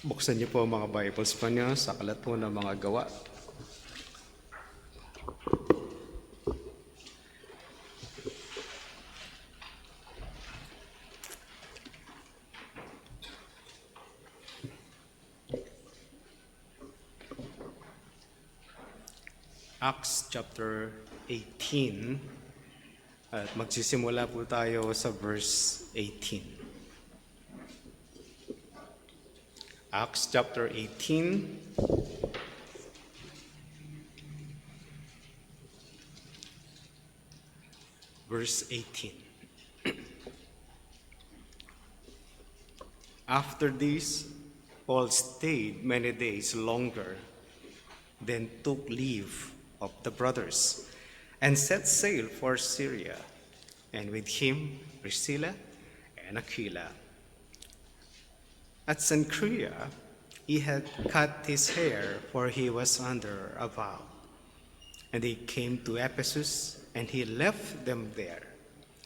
Buksan niyo po ang mga Bibles pa niyo sa aklat po ng mga gawa. Acts chapter 18. At magsisimula po tayo sa verse 18. Acts chapter 18. Verse 18. After this, Paul stayed many days longer, then took leave of the brothers and set sail for Syria, and with him Priscilla and Aquila. At Cenchrea, he had cut his hair, for he was under a vow. And they came to Ephesus, and he left them there.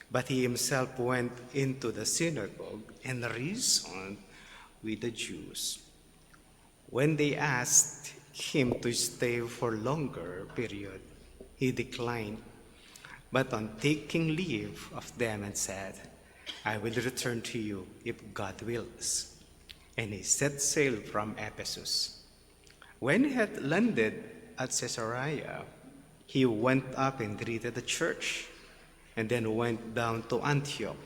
But he himself went into the synagogue and reasoned with the Jews. When they asked him to stay for longer period, he declined. But on taking leave of them and said, I will return to you if God wills. And he set sail from Ephesus. When he had landed at Caesarea, he went up and greeted the church, and then went down to Antioch.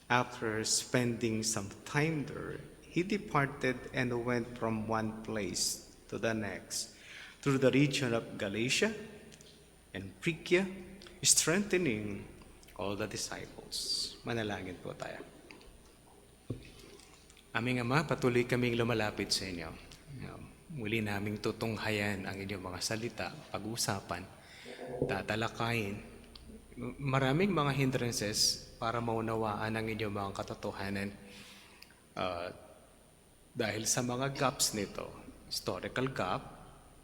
After spending some time there, he departed and went from one place to the next, through the region of Galatia and Phrygia, strengthening all the disciples. Manalangin po tayo. Aming Ama, patuloy kaming lumalapit sa inyo. Muli naming tutunghayan ang inyong mga salita, pag-usapan, tatalakayin. Maraming mga hindrances para maunawaan ang inyong mga katotohanan. Dahil sa mga gaps nito, historical gap,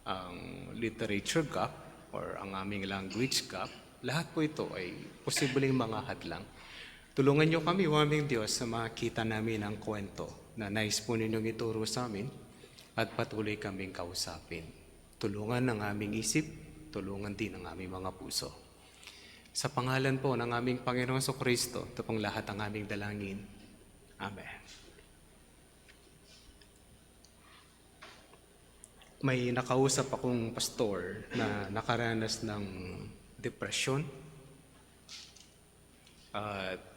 ang literature gap, or ang aming language gap, lahat po ito ay posibleng mga hadlang. Tulungan niyo kami, aming Diyos, na makita namin ang kwento na nais po ninyong ituro sa amin at patuloy kaming kausapin. Tulungan ng aming isip, tulungan din ng aming mga puso. Sa pangalan po ng aming Panginoong Kristo, ito pong lahat ang aming dalangin. Amen. May nakausap akong pastor na nakaranas ng depression.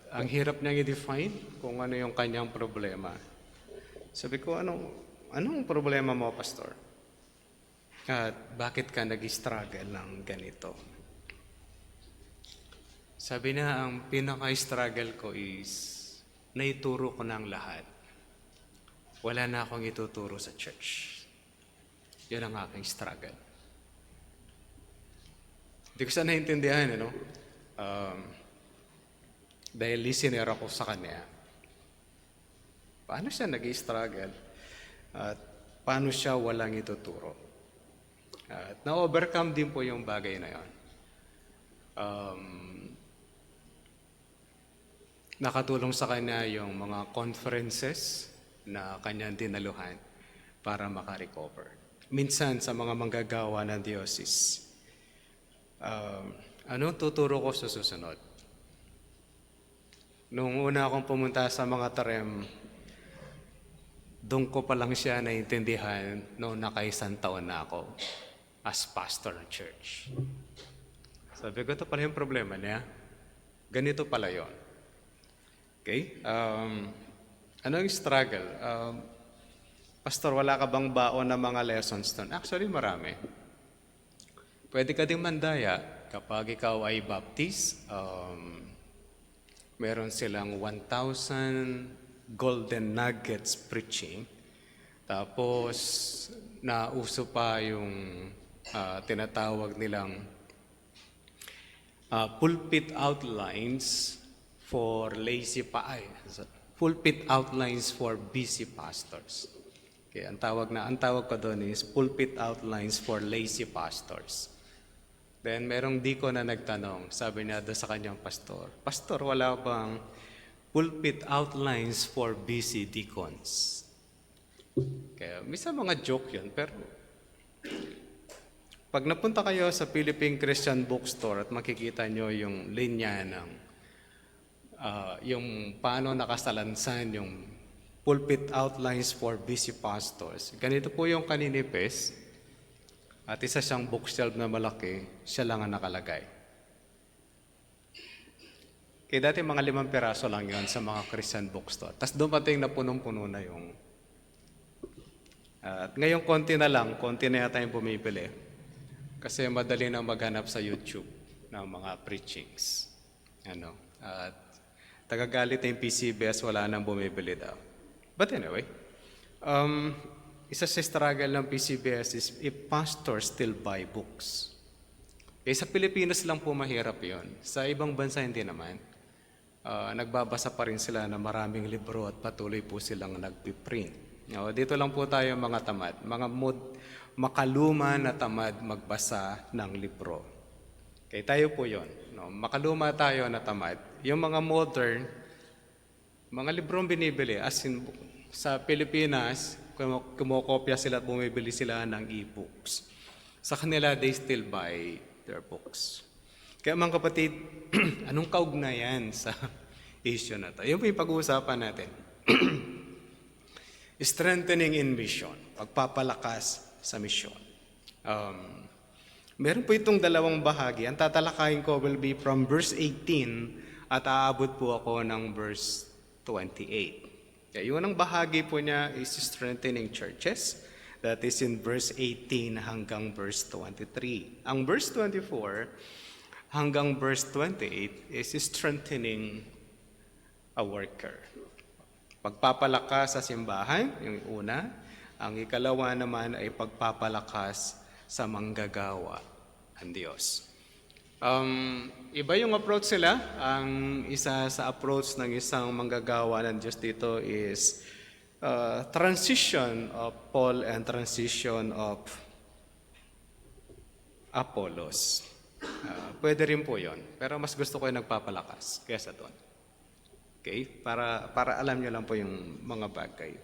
Ang hirap niyang i-define kung ano yung kanyang problema. Sabi ko, anong problema mo, pastor? At bakit ka nag-struggle ng ganito? Sabi na, ang pinaka-struggle ko is, naituro ko ng lahat. Wala na akong ituturo sa church. Yan ang aking struggle. Hindi ko sana naintindihan, dahil listener ako sa kanya. Paano siya nag-struggle? At paano siya walang ituturo? At na-overcome din po yung bagay na yon. Nakatulong sa kanya yung mga conferences na kanyang dinaluhan para makarecover. Minsan sa mga manggagawa ng diocese, anong tuturo ko sa susunod? Nung una akong pumunta sa mga tarem, doon ko pa lang siya naintindihan noong nakaisang taon na ako as pastor ng church. Sabi ko, ito pala yung problema niya. Ganito pala yun. Okay? Ano yung struggle? Pastor, wala ka bang baon na mga lessons doon? Actually, marami. Pwede ka ding mandaya kapag ikaw ay baptist. Meron silang 1,000 golden nuggets preaching. Tapos, nauso pa yung tinatawag nilang pulpit outlines for pulpit outlines for busy pastors. Okay, ang tawag ko doon is pulpit outlines for lazy pastors. Then, merong deacon na nagtanong, sabi niya doon sa kanyang pastor, Pastor, wala bang pulpit outlines for busy deacons? Kaya minsan mga joke yun, pero pag napunta kayo sa Philippine Christian Bookstore at makikita nyo yung linya ng yung paano nakasalansan yung pulpit outlines for busy pastors. Ganito po yung kaninipis at isa siyang bookshelf na malaki, siya lang ang nakalagay. Kaya dati mga 5 piraso lang yon sa mga Christian bookstore. Tapos dumating na punong-puno na yung... at ngayon konti na yata yung bumibili. Kasi madali na maghanap sa YouTube ng mga preachings. At tagagalit na yung PCBS, wala nang bumibili daw. But anyway, isa sa struggle ng PCBS is if pastors still buy books. Sa Pilipinas lang po mahirap yon. Sa ibang bansa hindi naman. Nagbabasa pa rin sila ng maraming libro at patuloy po silang nagpiprint. Dito lang po tayo mga tamad, makaluma na tamad magbasa ng libro. Okay, tayo po yon. Makaluma tayo na tamad. Yung mga modern, mga librong binibili, as in, sa Pilipinas, kumokopya sila at bumibili sila ng e-books. Sa kanila, they still buy their books. Kaya mga kapatid, anong kaugnayan sa issue na to? Yun po yung pag-uusapan natin. Strengthening in mission, pagpapalakas sa mission. Meron po itong dalawang bahagi. Ang tatalakayin ko will be from verse 18 at aabot po ako ng verse 28. Kaya yung unang bahagi po niya is strengthening churches. That is in verse 18 hanggang verse 23. Ang verse 24 hanggang verse 28 is strengthening a worker. Pagpapalakas sa simbahan, yung una. Ang ikalawa naman ay pagpapalakas sa manggagawa ang Diyos. Iba yung approach sila. Ang isa sa approach ng isang manggagawa ng Diyos dito is transition of Paul and transition of Apollos. Pwede rin po yon, pero mas gusto ko yung nagpapalakas kaysa doon. Okay? Para alam nyo lang po yung mga bagay.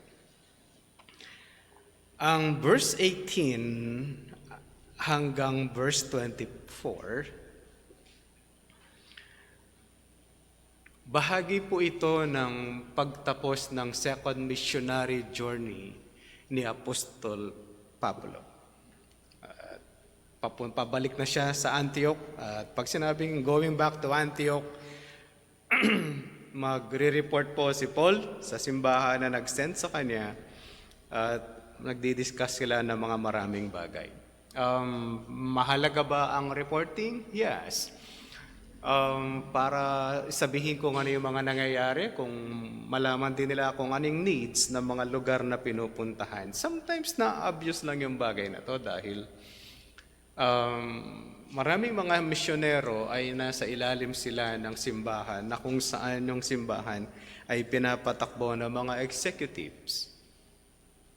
Ang verse 18 hanggang verse 24, bahagi po ito ng pagtapos ng second missionary journey ni Apostol Pablo. Pabalik na siya sa Antioch. At pag sinabing going back to Antioch, magre-report po si Paul sa simbahan na nag-send sa kanya at nagdi-discuss sila ng mga maraming bagay. Mahalaga ba ang reporting? Yes. Para sabihin kung ano yung mga nangyayari, kung malaman din nila kung anong needs ng mga lugar na pinupuntahan. Sometimes na-obvious lang yung bagay na to dahil maraming mga misyonero ay nasa ilalim sila ng simbahan na kung saan yung simbahan ay pinapatakbo ng mga executives.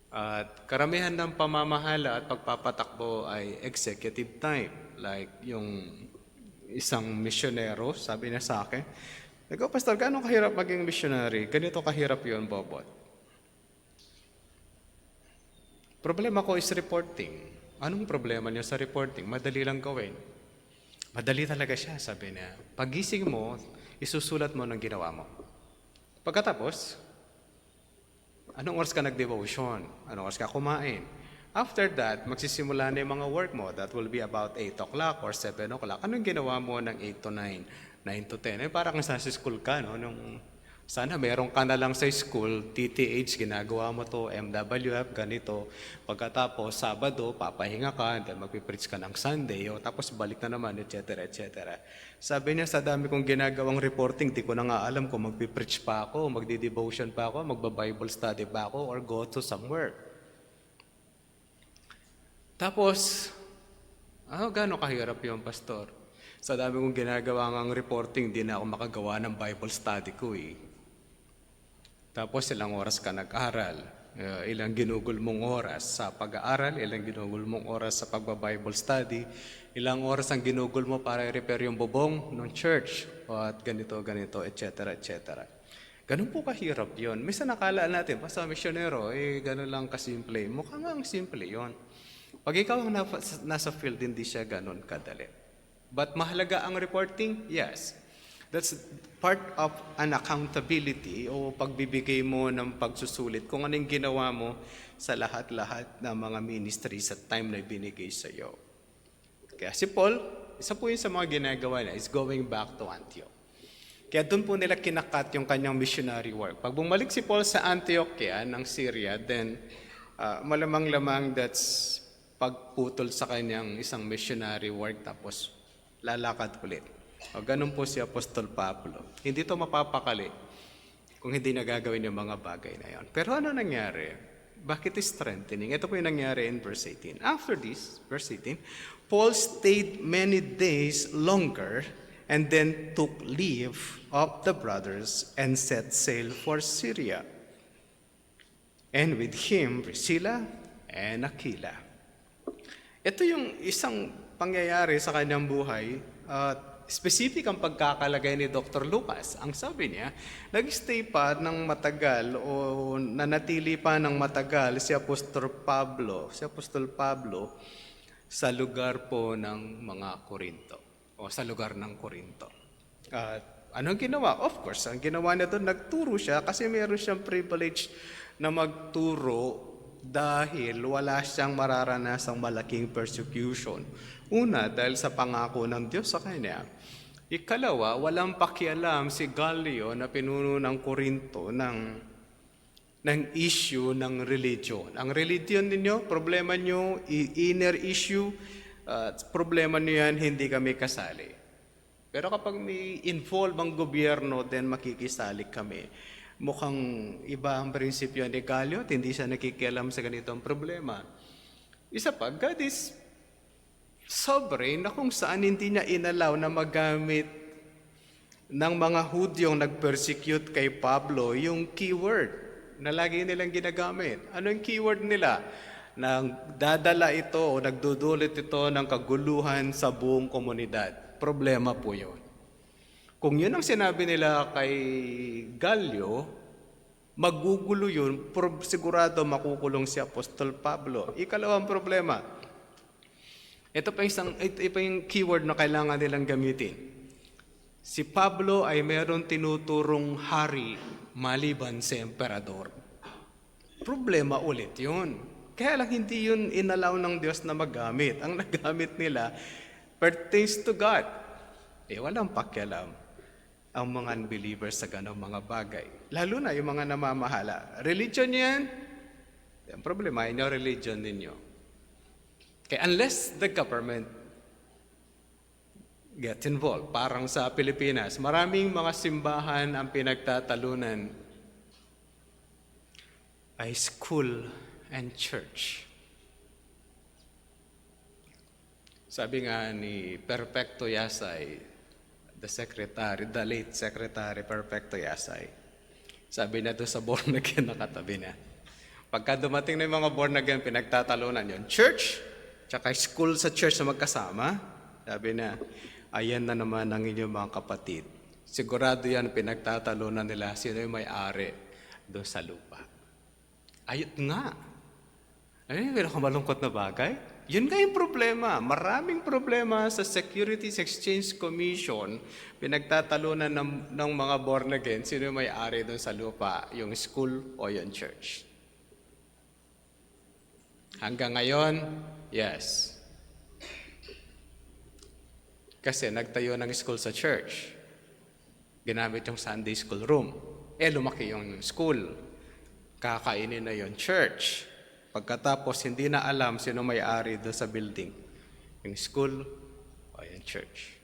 At karamihan ng pamamahala at pagpapatakbo ay executive time. Like yung isang misyonero, sabi niya sa akin, Pastor, gaano kahirap maging missionary? Ganito kahirap yun, Bobot. Problema ko is reporting. Anong problema niyo sa reporting? Madali lang gawin. Madali talaga siya, sabi niya. Pagising mo, isusulat mo ng ginawa mo. Pagkatapos, anong oras ka nag-devotion? Anong oras ka kumain? After that, magsisimula na yung mga work mo. That will be about 8 o'clock or 7 o'clock. Anong ginawa mo ng 8 to 9, 9 to 10? Parang sa school ka, no? Sana meron ka na lang sa school, TTH, ginagawa mo to, MWF, ganito. Pagkatapos, Sabado, papahinga ka, then magpipreach ka ng Sunday, tapos balik na naman, etc., etc. Sabi niya, sa dami kong ginagawang reporting, di ko na nga alam kung magpipreach pa ako, magdi-devotion pa ako, magba-Bible study pa ako, or go to somewhere. Tapos, gaano kahirap yung pastor? Sa dami kong ginagawa ng reporting, di na ako makagawa ng Bible study ko Tapos ilang oras ka nag-aral, ilang ginugol mong oras sa pag-aaral, ilang ginugol mong oras sa pagba-Bible study, ilang oras ang ginugol mo para i-repair yung bubong ng church, at ganito, etc., etc. Ganun po kahirap yon. Minsan nakala natin, basta misyonero, ganun lang kasimple. Mukhang ang simple yon. Pag ikaw ang nasa field, hindi siya ganun kadali. But mahalaga ang reporting? Yes. That's part of an accountability o pagbibigay mo ng pagsusulit kung anong ginawa mo sa lahat-lahat ng mga ministry sa time na binigay sa iyo. Kaya si Paul, isa po yun sa mga ginagawa niya, is going back to Antioch. Kaya doon po nila kinakat yung kanyang missionary work. Pag bumalik si Paul sa Antiochia ng Syria, then malamang-lamang that's pagputol sa kanyang isang missionary work tapos lalakad ulit. O ganun po si Apostol Pablo. Hindi to mapapakali kung hindi na gagawin yung mga bagay na yon. Pero ano nangyari? Bakit is strengthening? Ito po yung nangyari in verse 18. After this, verse 18, Paul stayed many days longer and then took leave of the brothers and set sail for Syria. And with him, Priscilla and Aquila. Ito yung isang pangyayari sa kanyang buhay. Specific ang pagkakalagay ni Dr. Lucas. Ang sabi niya, nag-stay pa ng matagal o nanatili pa ng matagal si Apostol Pablo sa lugar po ng mga Korinto o sa lugar ng Korinto. Anong ginawa? Of course, ang ginawa niya doon, nagturo siya kasi meron siyang privilege na magturo dahil wala siyang mararanasang malaking persecution. Una, dahil sa pangako ng Diyos sa kanya. Ikalawa, walang pakialam si Gallio na pinuno ng Korinto ng issue ng religion. Ang religion ninyo, problema nyo, inner issue, problema nyo yan, hindi kami kasali. Pero kapag may involve ang gobyerno, then makikisali kami. Mukhang iba ang prinsipyo ni Gallio at hindi siya nakikialam sa ganitong problema. Isa pa, God is sovereign na kung saan hindi niya inalaw na magamit ng mga Hudyong nag-persecute kay Pablo yung keyword na lagi nilang ginagamit. Ano yung keyword nila? Nang dadala ito o nagdudulot ito ng kaguluhan sa buong komunidad. Problema po yun. Kung yun ang sinabi nila kay Gallio, magugulo yun, sigurado makukulong si Apostol Pablo. Ikalawang problema, ito pa yung keyword na kailangan nilang gamitin. Si Pablo ay meron tinuturong hari maliban sa emperador. Problema ulit yun. Kaya lang hindi yun inalaw ng Diyos na magamit. Ang nagamit nila pertains to God. Walang pakialam ang mga unbelievers sa ganong mga bagay. Lalo na yung mga namamahala. Religion yan, ang problema ay yung religion ninyo. Kaya unless the government gets involved, parang sa Pilipinas, maraming mga simbahan ang pinagtatalunan ay school and church. Sabi nga ni Perfecto Yasay, the late Secretary Perfecto Yasay, sabi na doon sa born again nakatabi na. Pagka dumating na yung mga born again, pinagtatalunan yun. Church, tsaka school sa church na magkasama, sabi na, ayan na naman ang inyong mga kapatid. Sigurado yan, pinagtatalunan nila sino yung may-ari doon sa lupa. Ayot nga. Ay, malungkot na bagay. Yun nga yung problema. Maraming problema sa Securities Exchange Commission. Pinagtatalunan ng mga born again. Sino yung may-ari doon sa lupa? Yung school o yung church? Hanggang ngayon, yes. Kasi nagtayo ng school sa church. Ginamit yung Sunday school room. Lumaki yung school. Kakainin na yung church. Pagkatapos, hindi na alam sino may-ari doon sa building. Yung school o yung church.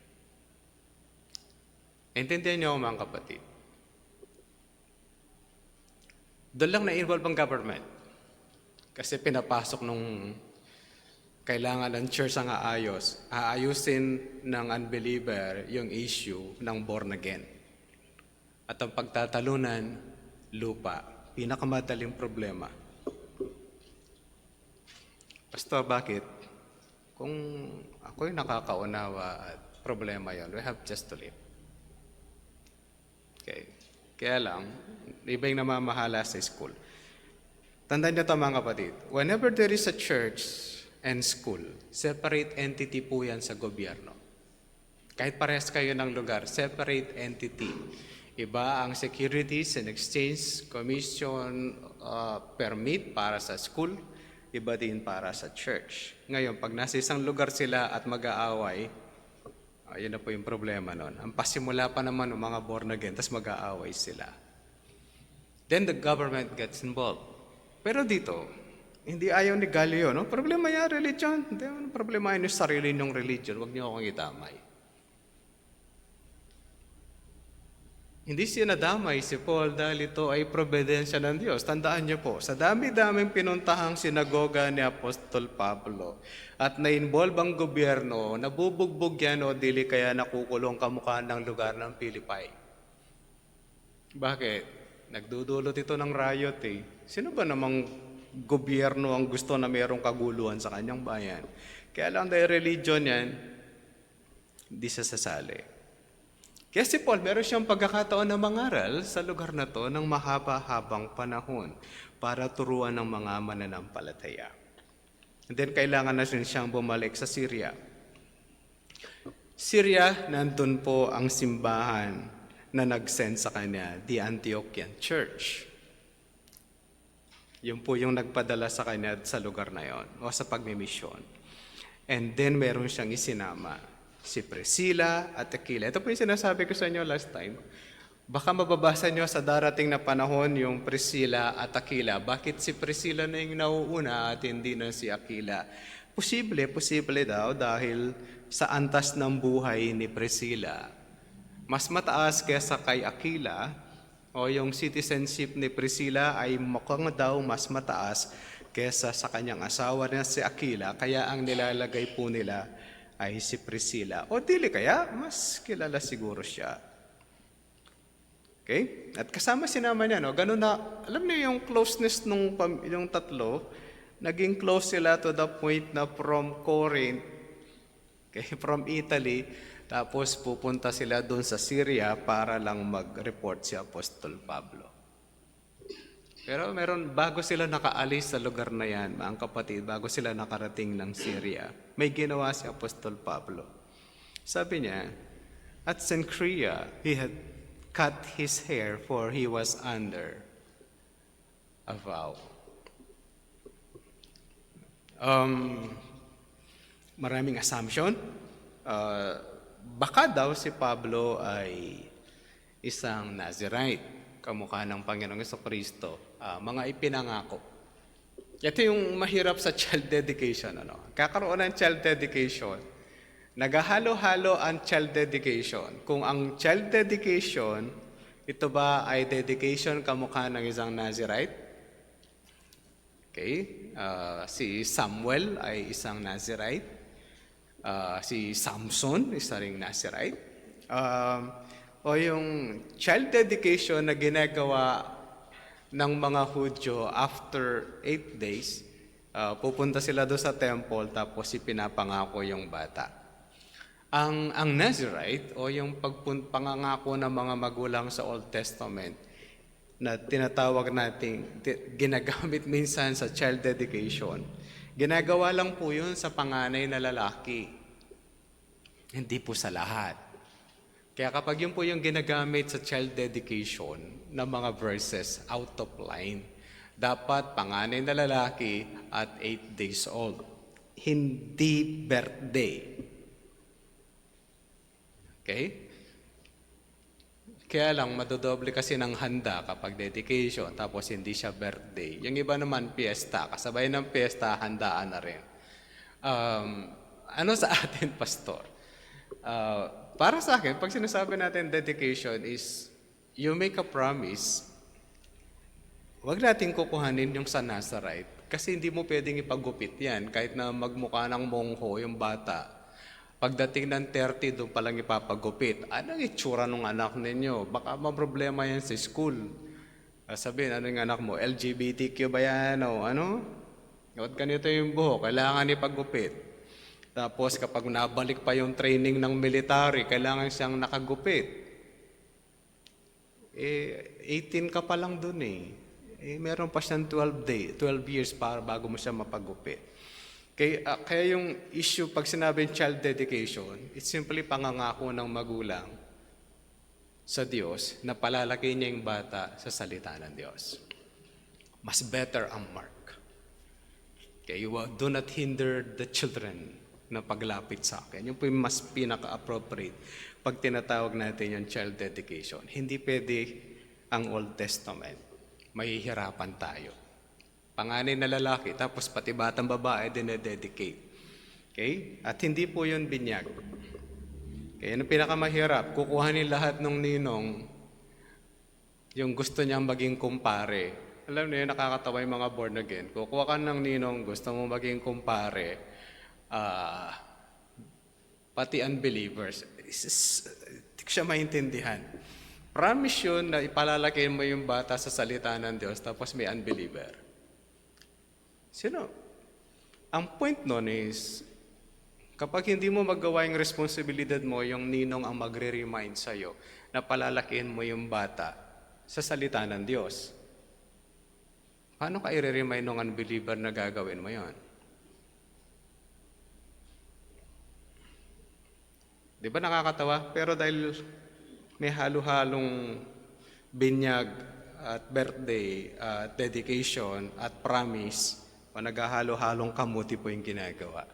Intindihan niyo mga kapatid. Doon lang na-involve ang government. Kasi pinapasok nung kailangan ng church ang aayusin ng unbeliever yung issue ng born again. At ang pagtatalunan, lupa, pinakamadaling problema. Pastor, bakit? Kung ako'y nakakaunawa at problema yon, we have just to live. Okay. Kaya lang, iba yung namamahala sa school. Tandaan niyo ito mga kapatid, whenever there is a church and school, separate entity po yan sa gobyerno. Kahit parehas kayo ng lugar, separate entity. Iba ang Securities and Exchange Commission permit para sa school, iba din para sa church. Ngayon, pag nasa isang lugar sila at mag-aaway, yun na po yung problema nun. Ang pasimula pa naman ng mga born again, tapos mag-aaway sila. Then the government gets involved. Pero dito, hindi ayaw ni Galileo, no? Problema niya, religion. Hindi, problema niya yung sarili niyong religion. Huwag niyo akong idamay. Hindi siya nadamay si Paul dahil ito ay providensya ng Diyos. Tandaan niyo po, sa dami-daming pinuntahang sinagoga ni Apostol Pablo at na-involve ang gobyerno, nabubugbog yan o dili kaya nakukulong kamukha ng lugar ng Pilipay. Bakit? Nagdudulot ito ng riot eh. Sino ba namang gobyerno ang gusto na mayroong kaguluhan sa kanyang bayan? Kaya lang dahil religion yan, hindi siya sasali. Kaya si Paul, meron siyang pagkakataon na mangaral sa lugar na to ng mahaba-habang panahon para turuan ng mga mananampalataya. And then kailangan na rin siyang bumalik sa Syria. Syria, nandun po ang simbahan na nag-send sa kanya, the Antiochian Church. Yun po yung nagpadala sa kanya sa lugar na yon o sa pagmimisyon. And then meron siyang isinama, si Priscilla at Aquila. Ito po yung sinasabi ko sa inyo last time. Baka mababasa nyo sa darating na panahon yung Priscilla at Aquila. Bakit si Priscilla na yung nauuna at hindi na si Aquila? Posible daw dahil sa antas ng buhay ni Priscilla. Mas mataas kaysa kay Aquila o yung citizenship ni Priscilla ay mukhang daw mas mataas kaysa sa kanyang asawa na si Aquila. Kaya ang nilalagay po nila ay si Priscilla. O dili kaya, mas kilala siguro siya. Okay? At kasama sinama niya, no? Ganun na, alam niyo yung closeness yung tatlo, naging close sila to the point na from Corinth, okay, from Italy, tapos pupunta sila doon sa Syria para lang mag-report si Apostol Pablo. Pero bago sila nakaalis sa lugar na yan, mga kapatid, bago sila nakarating ng Syria, may ginawa si Apostol Pablo. Sabi niya, at Cenchrea, he had cut his hair for he was under a vow. Maraming assumption. Baka daw si Pablo ay isang Nazirite, kamukha ng Panginoong Jesucristo, mga ipinangako. Ito yung mahirap sa child dedication. Kakaroon ng child dedication, naghahalo-halo ang child dedication. Kung ang child dedication, ito ba ay dedication kamukha ng isang Nazirite? Okay. Si Samuel ay isang Nazirite. Si Samson, isa ring Nazirite. O yung child dedication na ginagawa ng mga Hudyo after 8 days, pupunta sila doon sa temple tapos ipinapangako yung bata. Ang Nazirite o yung pangangako ng mga magulang sa Old Testament na tinatawag nating ginagamit minsan sa child dedication, ginagawa lang po yun sa panganay na lalaki. Hindi po sa lahat. Kaya kapag yun po yung ginagamit sa child dedication ng mga verses out of line, dapat panganay na lalaki at 8 days old. Hindi birthday. Okay? Kaya lang, madodoble kasi ng handa kapag dedication, tapos hindi siya birthday. Yung iba naman, fiesta. Kasabay ng fiesta, handaan na rin. Ano sa atin, Pastor? Para sa akin, pag sinasabi natin dedication is, you make a promise, wag natin kukuhanin yung sa Nazarite kasi hindi mo pwedeng ipagupit yan kahit na magmukha ng mongho yung bata. Pagdating ng 30, doon palang ipapagupit. Anong itsura ng anak ninyo? Baka maproblema yan sa school. Sabihin, ano yung anak mo? LGBTQ ba yan? O ano? Huwag ganito yung buhok. Kailangan ipagupit. Tapos kapag nabalik pa yung training ng military, kailangan siyang nakagupit. 18 ka pa lang dun eh. Meron pa siyang 12 years para bago mo siya mapagupit. Kaya yung issue pag sinabing child dedication, it's simply pangangako ng magulang sa Diyos na palalaki niya yung bata sa salita ng Diyos. Mas better ang mark. Okay, do not hinder the children na paglapit sa akin. Yung po yung mas pinaka-appropriate pag tinatawag natin yung child dedication. Hindi pwede ang Old Testament. Mahihirapan tayo. Panganay na lalaki, tapos pati batang babae dinededicate. Okay? At hindi po yun binyag. Kaya yung pinakamahirap, kukuhanin lahat ng ninong yung gusto niyang maging kumpare. Alam niyo, nakakatawa yung mga born again. Kukuha ka ng ninong, gusto mo maging kumpare, pati unbelievers. Hindi ko siya maintindihan. Promise yun na ipalalaki mo yung bata sa salita ng Diyos, tapos may unbeliever. Sino? Ang point nun is, kapag hindi mo magawa yung responsibilidad mo, yung ninong ang magre-remind sa'yo na palalakihin mo yung bata sa salita ng Diyos. Paano ka i-remind ng unbeliever na gagawin mo yon? Di ba nakakatawa? Pero dahil may halo-halong binyag at birthday, at dedication, at promise, o naghahalo-halong kamuti po yung ginagawa.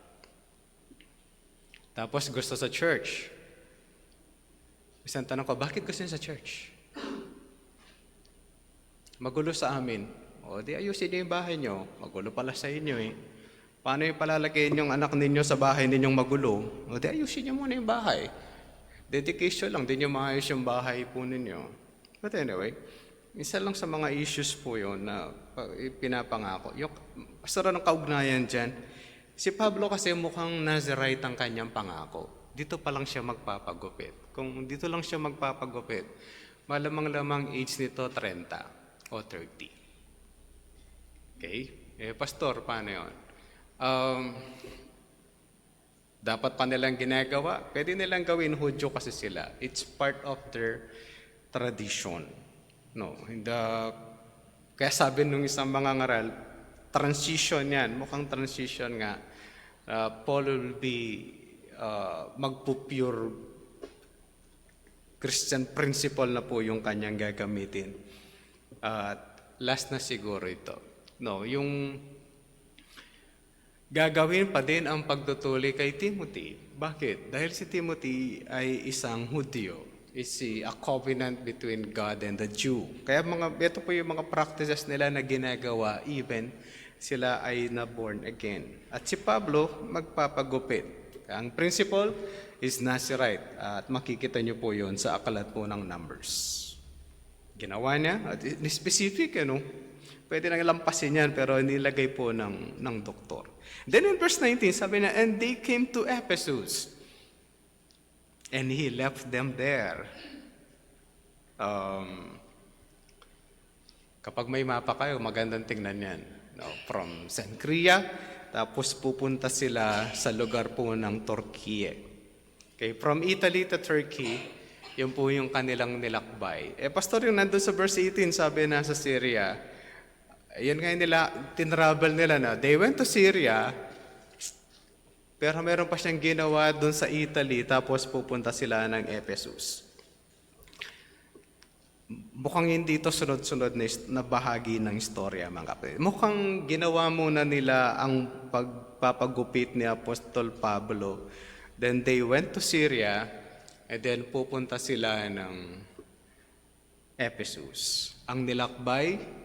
Tapos gusto sa church. Isang tanong ko, bakit gusto niya sa church? Magulo sa amin. O di ayusin niyo yung bahay niyo. Magulo pala sa inyo eh. Paano yung palalakihin yung anak ninyo sa bahay ninyong magulo? O di ayusin niyo muna yung bahay. Dedication lang, di nyo maayos yung bahay po ninyo. But anyway, isa lang sa mga issues po yun na pinapangako. Yung pasara ng kaugnayan dyan, si Pablo kasi mukhang Nazirite ang kanyang pangako. Dito pa lang siya magpapagupit. Kung dito lang siya magpapagupit, malamang-lamang age nito 30 o 30. Okay? Pastor, paano yun? Dapat pa nilang ginagawa. Pwede nilang gawin, Hudyo kasi sila. It's part of their tradition. No, kaya sabi nung isang mga ngaral, transition yan. Mukhang transition nga. Paul will be magpupure Christian principle na po yung kanyang gagamitin. Last na siguro ito. No, yung gagawin pa din ang pagtutuli kay Timothy. Bakit? Dahil si Timothy ay isang Hudyo. It's a covenant between God and the Jew. Kaya ito po yung mga practices nila na ginagawa even sila ay na-born again. At si Pablo magpapagupit. Ang principle is Nazirite. At makikita niyo po yun sa aklat po ng Numbers. Ginawa niya. At specific, pwede nang lampasin yan pero nilagay po ng doktor. Then in verse 19, sabi na, and they came to Ephesus, and he left them there. Kapag may mapa kayo, magandang tingnan yan. From Cenchrea, tapos pupunta sila sa lugar po ng Turkey. Okay, from Italy to Turkey, yun po yung kanilang nilakbay. Pastor, yung nandun sa verse 18, sabi na sa Syria, yan nga nila, tinravel nila na. They went to Syria, pero meron pa siyang ginawa doon sa Italy, tapos pupunta sila ng Ephesus. Mukhang hindi ito sunod-sunod na bahagi ng istorya, mga kapatid. Mukhang ginawa muna nila ang pagpapagupit ni Apostol Pablo. Then they went to Syria, and then pupunta sila ng Ephesus. Ang nilakbay,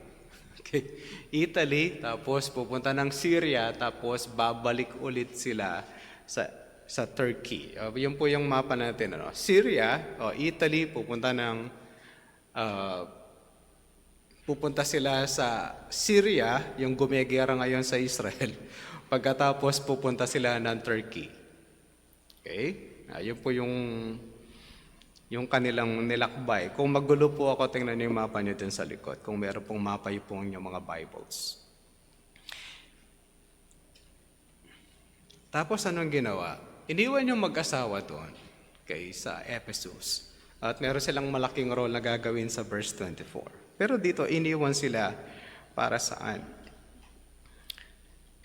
Italy, tapos pupunta ng Syria, tapos babalik ulit sila sa Turkey. Yun po yung mapa natin. Syria, Italy, pupunta sila sa Syria, yung gumegera ngayon sa Israel. Pagkatapos pupunta sila ng Turkey. Okay? Yun po yung kanilang nilakbay. Kung magulo po ako, tingnan niyo yung mapa niyo din sa likod. Kung meron pong mapa yung po yung mga Bibles. Tapos anong ginawa? Iniwan yung mag-asawa doon sa Ephesus. At meron silang malaking role na gagawin sa verse 24. Pero dito, iniwan sila para saan?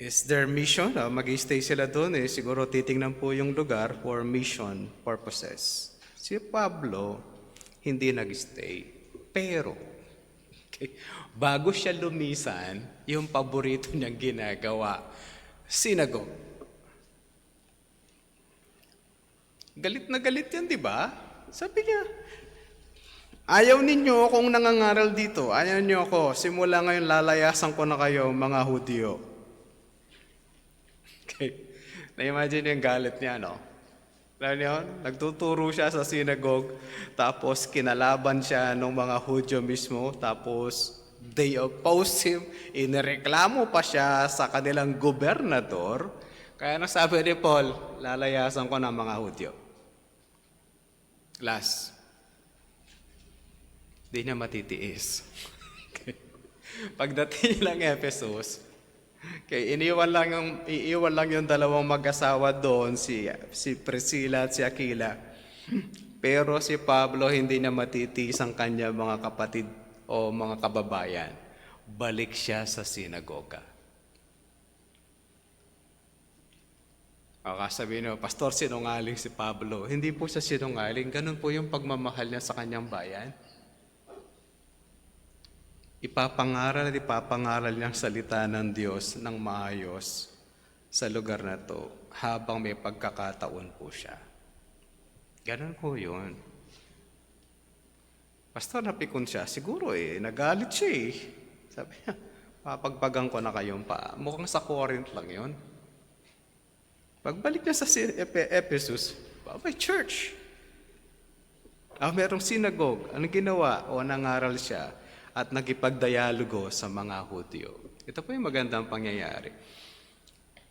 Is their mission? Mag-stay sila doon siguro titingnan po yung lugar for mission purposes. Si Pablo, hindi nag-stay. Pero, okay, bago siya lumisan, yung paborito niyang ginagawa, synagogue. Galit na galit yan, di ba? Sabi niya, ayaw ninyo akong nangangaral dito. Ayaw niyo ako. Simula ngayon, lalayasan ko na kayo, mga Hudyo. Okay. Na-imagine yung galit niya, no? Alam niyo, nagtuturo siya sa synagogue, tapos kinalaban siya ng mga Hudyo mismo, tapos they oppose him, inireklamo pa siya sa kanilang gobernador. Kaya nasabi ni Paul, lalayasan ko ng mga Hudyo. Last, di niya matitiis. Okay. Pagdating lang Ephesus, okay, iiwan lang yung dalawang mag-asawa doon, si Priscilla at si Aquila. Pero si Pablo hindi niya matitiis ang kanya mga kapatid o mga kababayan. Balik siya sa sinagoga. Sabihin niyo, Pastor, sinungaling si Pablo. Hindi po siya sinungaling. Ganun po yung pagmamahal niya sa kanyang bayan. Ipapangaral at ipapangaral niya ang salita ng Diyos ng maayos sa lugar na to habang may pagkakataon po siya. Ganun po yun. Pastor, napikon siya. Siguro nagalit siya Sabi niya, papagpagan ko na kayong paa. Mukhang sa Corinth lang yun. Pagbalik niya sa Ephesus, may church. Merong synagogue. Anong ginawa? Nangaral siya at nagipagdialogo sa mga Hudyo. Ito po yung magandang pangyayari.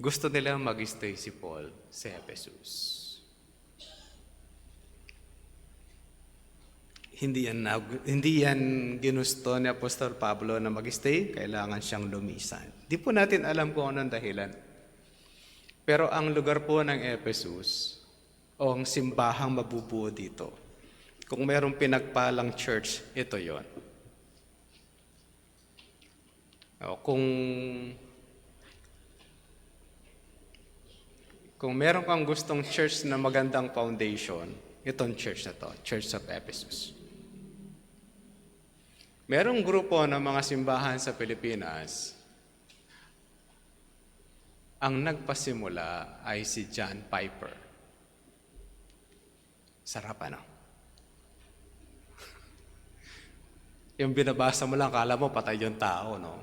Gusto nila mag-stay si Paul sa Ephesus. Hindi yan ginusto ni Apostol Pablo na mag-stay, kailangan siyang lumisan. Di po natin alam kung anong dahilan. Pero ang lugar po ng Ephesus, o ang simbahang mabubuo dito, kung mayroong pinagpalang church, ito yon. Kung meron kang gustong church na magandang foundation, itong church na to, Church of Ephesus. Merong grupo ng mga simbahan sa Pilipinas, ang nagpasimula ay si John Piper. Sarap, ano? Yung binabasa mo lang, kala mo patay yung tao, no?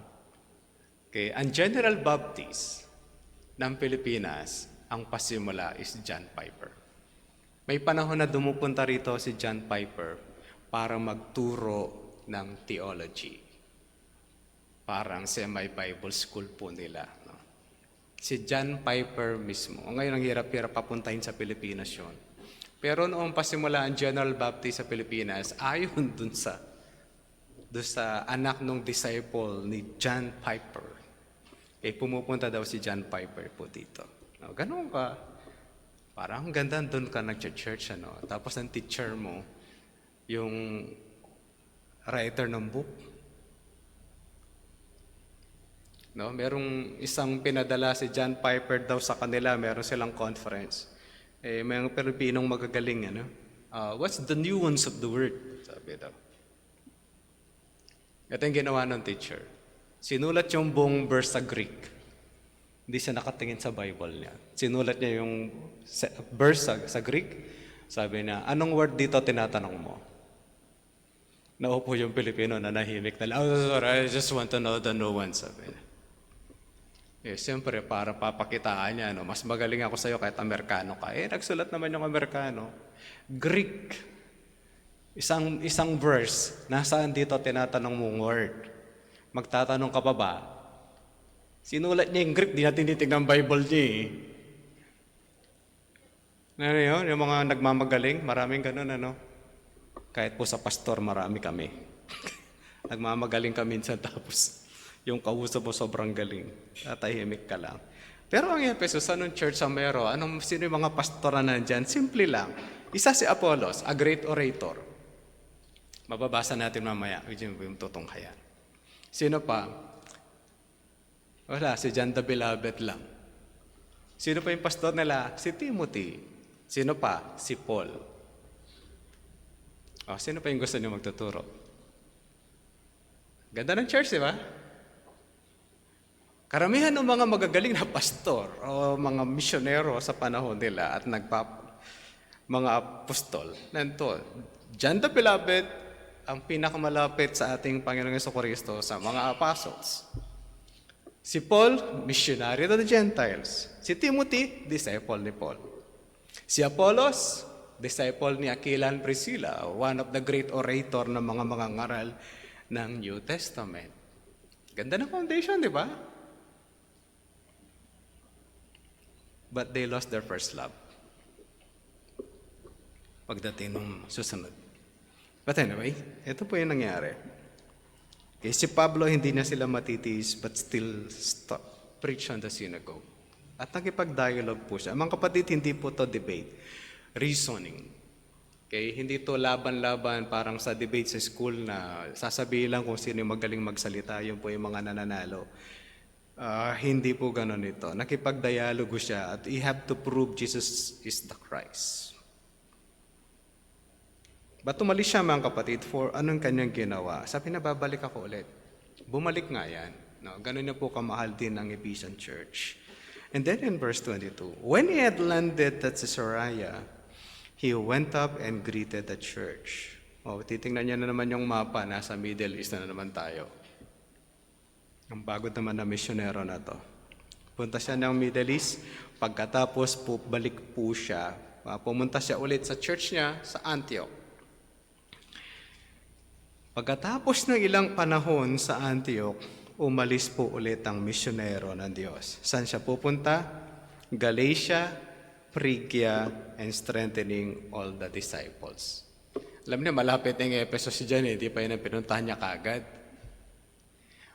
Okay, ang General Baptist ng Pilipinas, ang pasimula is John Piper. May panahon na dumupunta rito si John Piper para magturo ng theology. Parang semi-Bible school po nila. No? Si John Piper mismo. Ngayon ang hirap-hirap papuntahin sa Pilipinas yun. Pero noong pasimula ang General Baptist sa Pilipinas, ayon dun sa anak ng disciple ni John Piper, pumupunta daw si John Piper po dito. No, ganun ka. Parang ganda doon ka nag-church, ano? Tapos ang teacher mo, yung writer ng book. No, merong isang pinadala si John Piper daw sa kanila, meron silang conference. May mga Pilipinong magagaling, ano? What's the nuance of the word? Sabi daw. Ito yung ginawa ng teacher. Sinulat yung buong verse sa Greek. Hindi siya nakatingin sa Bible niya. Sinulat niya yung verse sa Greek. Sabi niya, anong word dito tinatanong mo? Naupo yung Pilipino na nahimik na, sorry, I just want to know the nuance. Sabi niya. Siyempre, para papakitaan niya, no, mas magaling ako sa'yo kahit Amerikano ka. Nagsulat naman yung Amerikano. Greek. Isang verse, nasaan dito tinatanong mong word? Magtatanong ka pa ba? Sinulat niya yung Greek, di natin tinitignan ang Bible niya Ano yun? Yung mga nagmamagaling, maraming ganun, ano? Kahit po sa pastor, marami kami. Nagmamagaling ka minsan, tapos yung kausap mo sobrang galing. Tatahimik ka lang. Pero ang Ephesus, anong church ang meron? Sino yung mga pastora nandyan? Simple lang. Isa si Apollos, a great orator. Mababasa natin mamaya, yung tutunghayan. Sino pa? Wala, si John the Beloved lang. Sino pa yung pastor nila? Si Timothy. Sino pa? Si Paul. Sino pa yung gusto niyo magtuturo? Ganda ng church, di ba? Karamihan ng mga magagaling na pastor o mga misyonero sa panahon nila at mga apostol, nanto, John the Beloved, ang pinakamalapit sa ating Panginoong Jesucristo sa mga apostles. Si Paul, missionary to the Gentiles. Si Timothy, disciple ni Paul. Si Apollos, disciple ni Aquila and Priscilla, one of the great orator ng mga ngaral ng New Testament. Ganda ng foundation, di ba? But they lost their first love. Pagdating nung susunod. But anyway, ito po yung nangyari. Okay, si Pablo, hindi na sila matitiis but still preach on the synagogue. At nakipag-dialogue po siya. Mga kapatid, hindi po to debate. Reasoning. Okay, hindi to laban-laban parang sa debate sa school na sasabihin lang kung sino yung magaling magsalita, yun po yung mga nananalo. Hindi po ganun ito. Nakipag-dialogue siya at you have to prove Jesus is the Christ. But tumalis siya mga kapatid for anong kanyang ginawa. Sabi na babalik ako ulit. Bumalik nga yan. No? Ganun na po kamahal din ang Ephesian Church. And then in verse 22, when he had landed at Caesarea, he went up and greeted the church. Titingnan niya na naman yung mapa. Nasa Middle East na naman tayo. Ang bagod naman na misyonero na to. Punta siya ng Middle East. Pagkatapos po, balik po siya. Pumunta siya ulit sa church niya sa Antioch. Pagkatapos ng ilang panahon sa Antioch, umalis po ulit ang misyonero ng Diyos. Saan siya pupunta? Galatia, Phrygia, and strengthening all the disciples. Alam niyo, malapit ang Ephesus dyan Di pa yun ang pinuntahan niya kagad.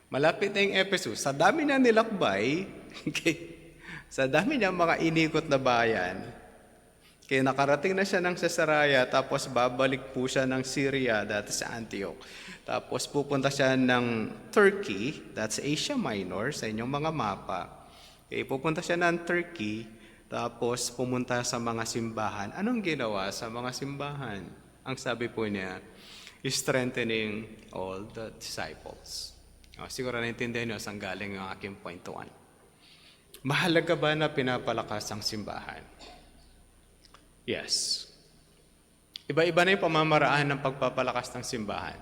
Malapit ang Ephesus. Sa dami niya nilakbay, sa dami niya mga inikot na bayan, kaya nakarating na siya ng Caesarea, tapos babalik po siya ng Syria, dati sa Antioch. Tapos pupunta siya ng Turkey, that's Asia Minor, sa inyong mga mapa. Okay, pupunta siya ng Turkey, tapos pumunta sa mga simbahan. Anong ginawa sa mga simbahan? Ang sabi po niya, strengthening all the disciples. Siguro naintindihan niyo saan galing ang aking point 1. Mahalaga ba na pinapalakas ang simbahan? Yes. Iba-iba na yung pamamaraan ng pagpapalakas ng simbahan.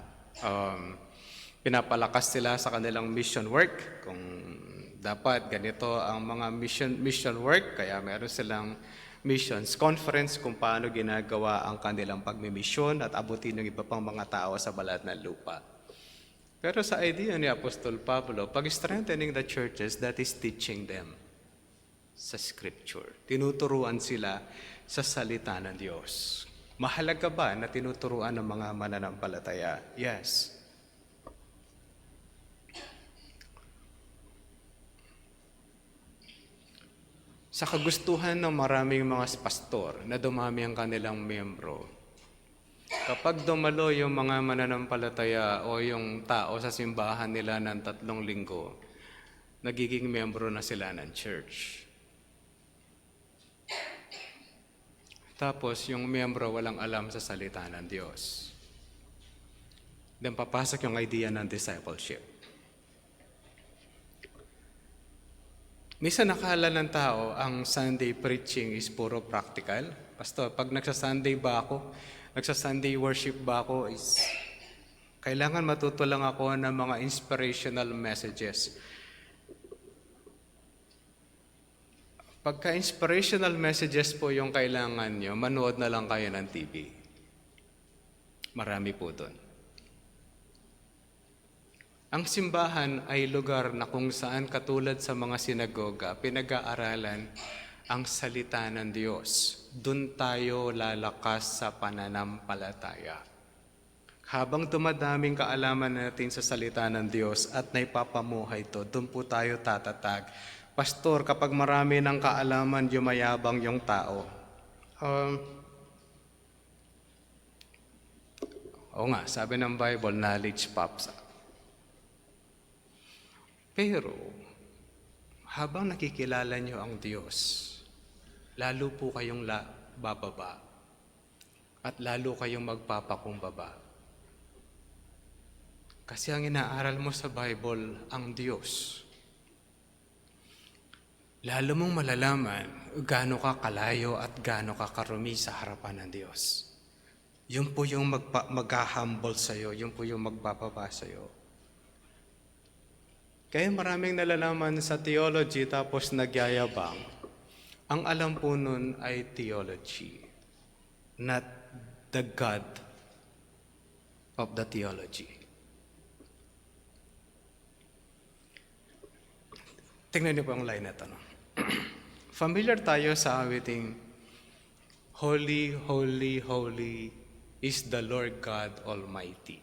Pinapalakas sila sa kanilang mission work. Kung dapat ganito ang mga mission work, kaya meron silang missions conference kung paano ginagawa ang kanilang pagmimisyon at abutin ng iba pang mga tao sa balat ng lupa. Pero sa idea ni Apostol Pablo, pag-strengthening the churches, that is teaching them sa Scripture. Tinuturuan sila sa salita ng Diyos. Mahalaga ba na tinuturuan ng mga mananampalataya? Yes. Sa kagustuhan ng maraming mga pastor na dumami ang kanilang miyembro, kapag dumalo yung mga mananampalataya o yung tao sa simbahan nila ng 3 linggo, nagiging miyembro na sila ng church. Tapos yung miyembro walang alam sa salita ng Diyos. Then papasok yung idea ng discipleship. Minsan nakala ng tao ang Sunday preaching is puro practical. Pastor, pag nagsa-Sunday ba ako, nagsa-Sunday worship ba ako, is kailangan matuto lang ako ng mga inspirational messages. Pagka-inspirational messages po yung kailangan nyo, manood na lang kayo ng TV. Marami po doon. Ang simbahan ay lugar na kung saan katulad sa mga sinagoga, pinag-aaralan ang salita ng Diyos. Doon tayo lalakas sa pananampalataya. Habang dumadaming kaalaman natin sa salita ng Diyos at naipapamuhay ito, doon po tayo tatatag Pastor, kapag marami ng kaalaman, yumayabang yung tao. Oo nga, sabi ng Bible, knowledge puffs up. Pero, habang nakikilala nyo ang Diyos, lalo po kayong bababa at lalo kayong magpapakumbaba. Kasi ang inaaral mo sa Bible, ang Diyos. Lalo mong malalaman gaano ka kalayo at gaano ka karumi sa harapan ng Diyos. Yun po yung mag-humble sa'yo, yun po yung magbababa sa'yo. Kaya maraming nalalaman sa theology tapos nagyayabang. Ang alam po nun ay theology, not the God of the theology. Tingnan niyo po ang line na ito. No? Familiar tayo sa awiting, Holy, holy, holy is the Lord God Almighty.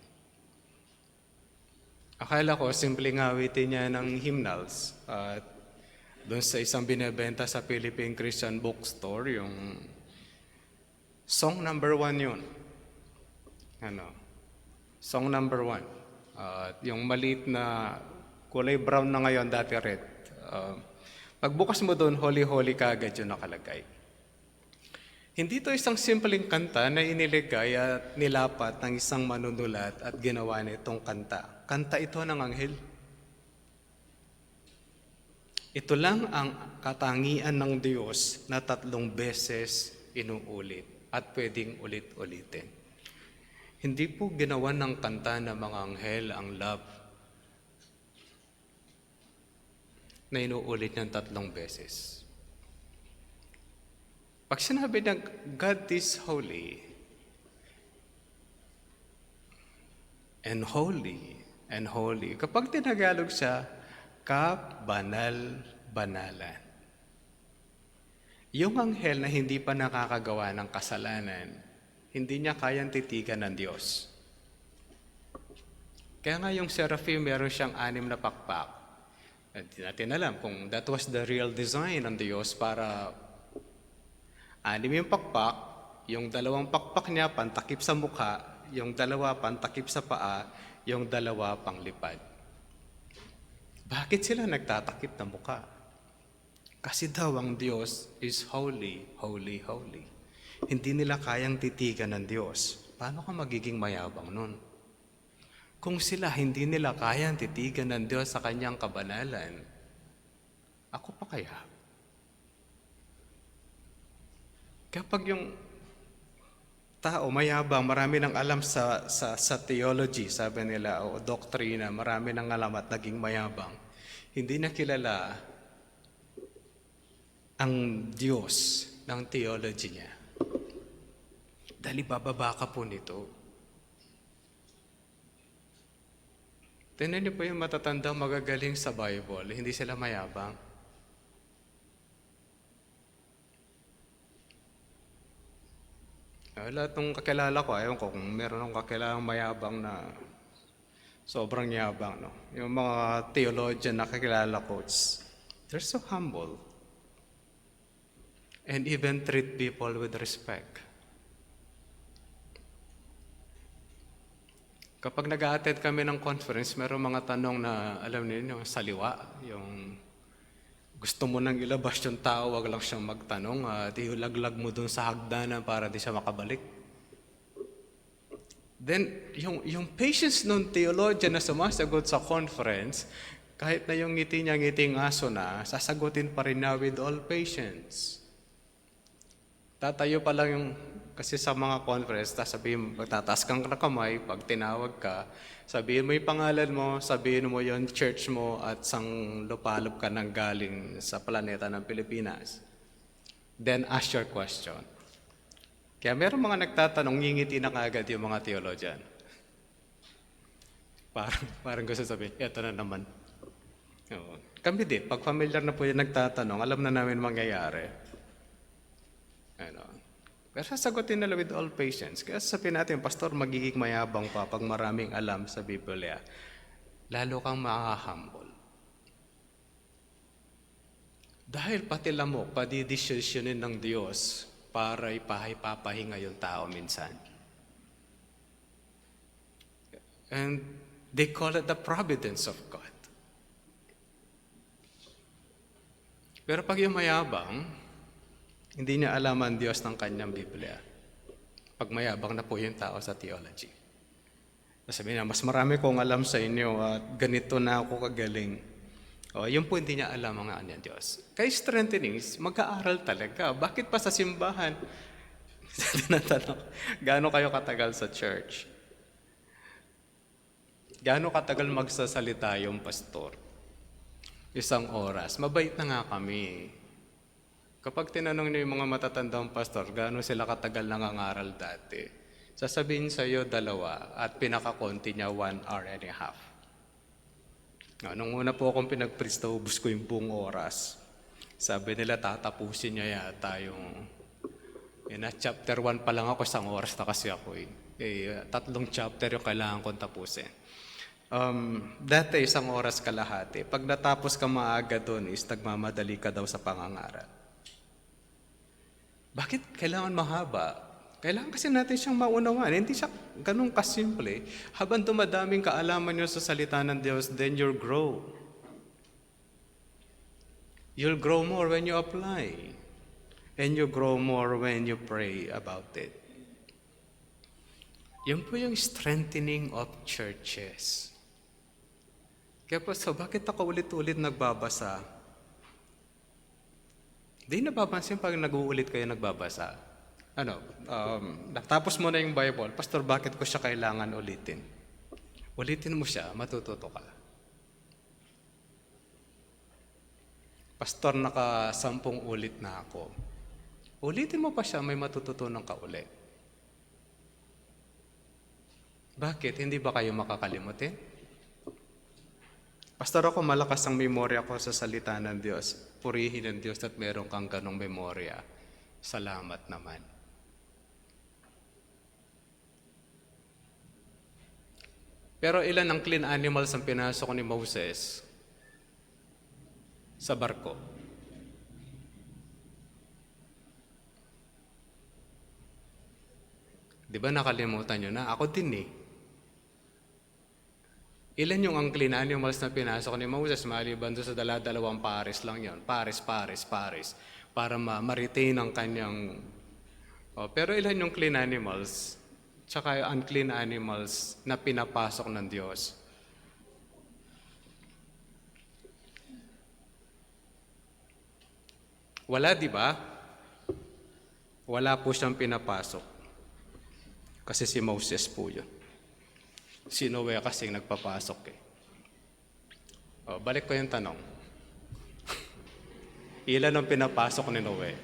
Akala ko, simpleng awitin niya ng hymnals. At doon sa isang binebenta sa Philippine Christian Bookstore, yung song number 1 yun. Song number 1. Yung maliit na kulay brown na ngayon, dati red. Pagbukas mo doon, holy, holy kagad yung nakalagay. Hindi to isang simpleng kanta na iniligay at nilapat ng isang manunulat at ginawa nitong kanta. Kanta ito ng anghel. Ito lang ang katangian ng Diyos na 3 beses inuulit at pwedeng ulit-ulitin. Hindi po ginawa ng kanta ng mga anghel ang love na inuulit ng 3 beses. Pag sinabi na God is holy and holy and holy, kapag tinagalog siya, kabanal-banalan. Yung anghel na hindi pa nakakagawa ng kasalanan, hindi niya kayang titigan ng Diyos. Kaya nga yung seraphim, meron siyang 6 na pakpak. Hindi natin alam kung that was the real design ng Diyos para 6 yung pakpak, yung 2 pakpak niya pantakip sa mukha, yung 2 pantakip sa paa, yung 2 panglipad. Bakit sila nagtatakip ng mukha? Kasi daw ang Diyos is holy, holy, holy. Hindi nila kayang titigan ng Diyos. Paano ka magiging mayabang nun? Kung sila hindi nila kayang titigan ng Diyos sa kanyang kabanalan, ako pa kaya? Kapag yung tao mayabang, marami nang alam sa theology, sabi nila, o doktrina, marami nang alam at naging mayabang, hindi na kilala ang Diyos ng theology niya. Dahil bababa ka po nito. Tingnan niyo po yung matatandang magagaling sa Bible, hindi sila mayabang. Lahat ng kakilala ko, ayaw ko kung meron akong kakilalang mayabang na sobrang yabang. No? Yung mga theologian na kakilala ko, they're so humble. And even treat people with respect. Kapag nag-a-attend kami ng conference, meron mga tanong na, alam niyo, yung saliwa, yung gusto mo nang ilabas yung tao, wag lang siyang magtanong, at ihulaglag mo dun sa hagdanan para di siya makabalik. Then, yung patience ng theologian na sumasagot sa conference, kahit na yung ngiti niya ngiting aso na, sasagutin pa rin na with all patience. Tatayo pa lang yung, kasi sa mga conference, sabihin, magtataas kang kamay, pag tinawag ka, sabihin mo yung pangalan mo, sabihin mo yung church mo, at sang lupalop ka nang galing sa planeta ng Pilipinas. Then ask your question. Kaya meron mga nagtatanong, ngingiti na kagad yung mga theologian. Parang gusto sabihin, eto na naman. Kami din, pag familiar na po yung nagtatanong, alam na namin mangyayari. Pero sasagutin nila with all patience. Kaya sabihin natin, Pastor, magiging mayabang pa pag maraming alam sa Biblia. Lalo kang makaka-humble. Dahil pati lamok, padidesisyonin ng Diyos para ipapahinga yung tao minsan. And they call it the providence of God. Pero pag yung mayabang, hindi niya alam ang Diyos ng kanyang Biblia. Pag mayabang na po yung tao sa theology. Sabi niya, mas marami kong alam sa inyo at ganito na ako kagaling. Yun po hindi niya alam ang ng Diyos. Kaya strengthening, mag-aaral talaga. Bakit pa sa simbahan? Tinatanong, gaano kayo katagal sa church? Gaano katagal magsasalita yung pastor? 1 oras. Mabait na nga kami. Kapag tinanong niyo yung mga matatandang pastor, gaano sila katagal nangangaral dati? Sasabihin sa iyo 2 at pinakakonti niya 1 hour and a half. Nung una po akong pinagpristo, ubus ko yung buong oras. Sabi nila tatapusin niya yata yung chapter 1 pa lang ako, 1 oras na kasi ako 3 chapter yung kailangan kong tapusin. Dati 1 oras kalahati. Pag natapos ka maaga doon is nagmamadali ka daw sa pangangaral. Bakit kailangan mahaba? Kailangan kasi natin siyang maunawaan. Hindi siya ganun kasimple. Habang dumadaming kaalaman nyo sa salita ng Diyos, then you'll grow. You'll grow more when you apply. And you grow more when you pray about it. Yun po yung strengthening of churches. Kaya po, bakit ako ulit-ulit nagbabasa? Di napapansin pag nag-uulit kayo nagbabasa. Natapos mo na yung Bible, Pastor, bakit ko siya kailangan ulitin? Ulitin mo siya, matututo ka. Pastor, naka-10 ulit na ako. Ulitin mo pa siya, may matututunan ka ulit. Bakit? Hindi ba kayo makakalimutin? Pastor, ako malakas ang memorya ko sa salita ng Diyos. Purihin ng Diyos at meron kang ganong memorya. Salamat naman. Pero ilan ang clean animals ang pinasok ni Moses sa barko? Di ba nakalimutan nyo na? Ako din eh. Ilan yung unclean animals na pinasok ni Moses? Maliban doon sa dalawang pares lang yon. Pares. Para ma-retain ang kanyang... pero ilan yung clean animals? Tsaka yung unclean animals na pinapasok ng Diyos? Wala, di ba? Wala po siyang pinapasok. Kasi si Moses po yun. Si Noe kasi nagpapasok eh. Balik ko yung tanong. Ilan ang pinapasok ni Noe?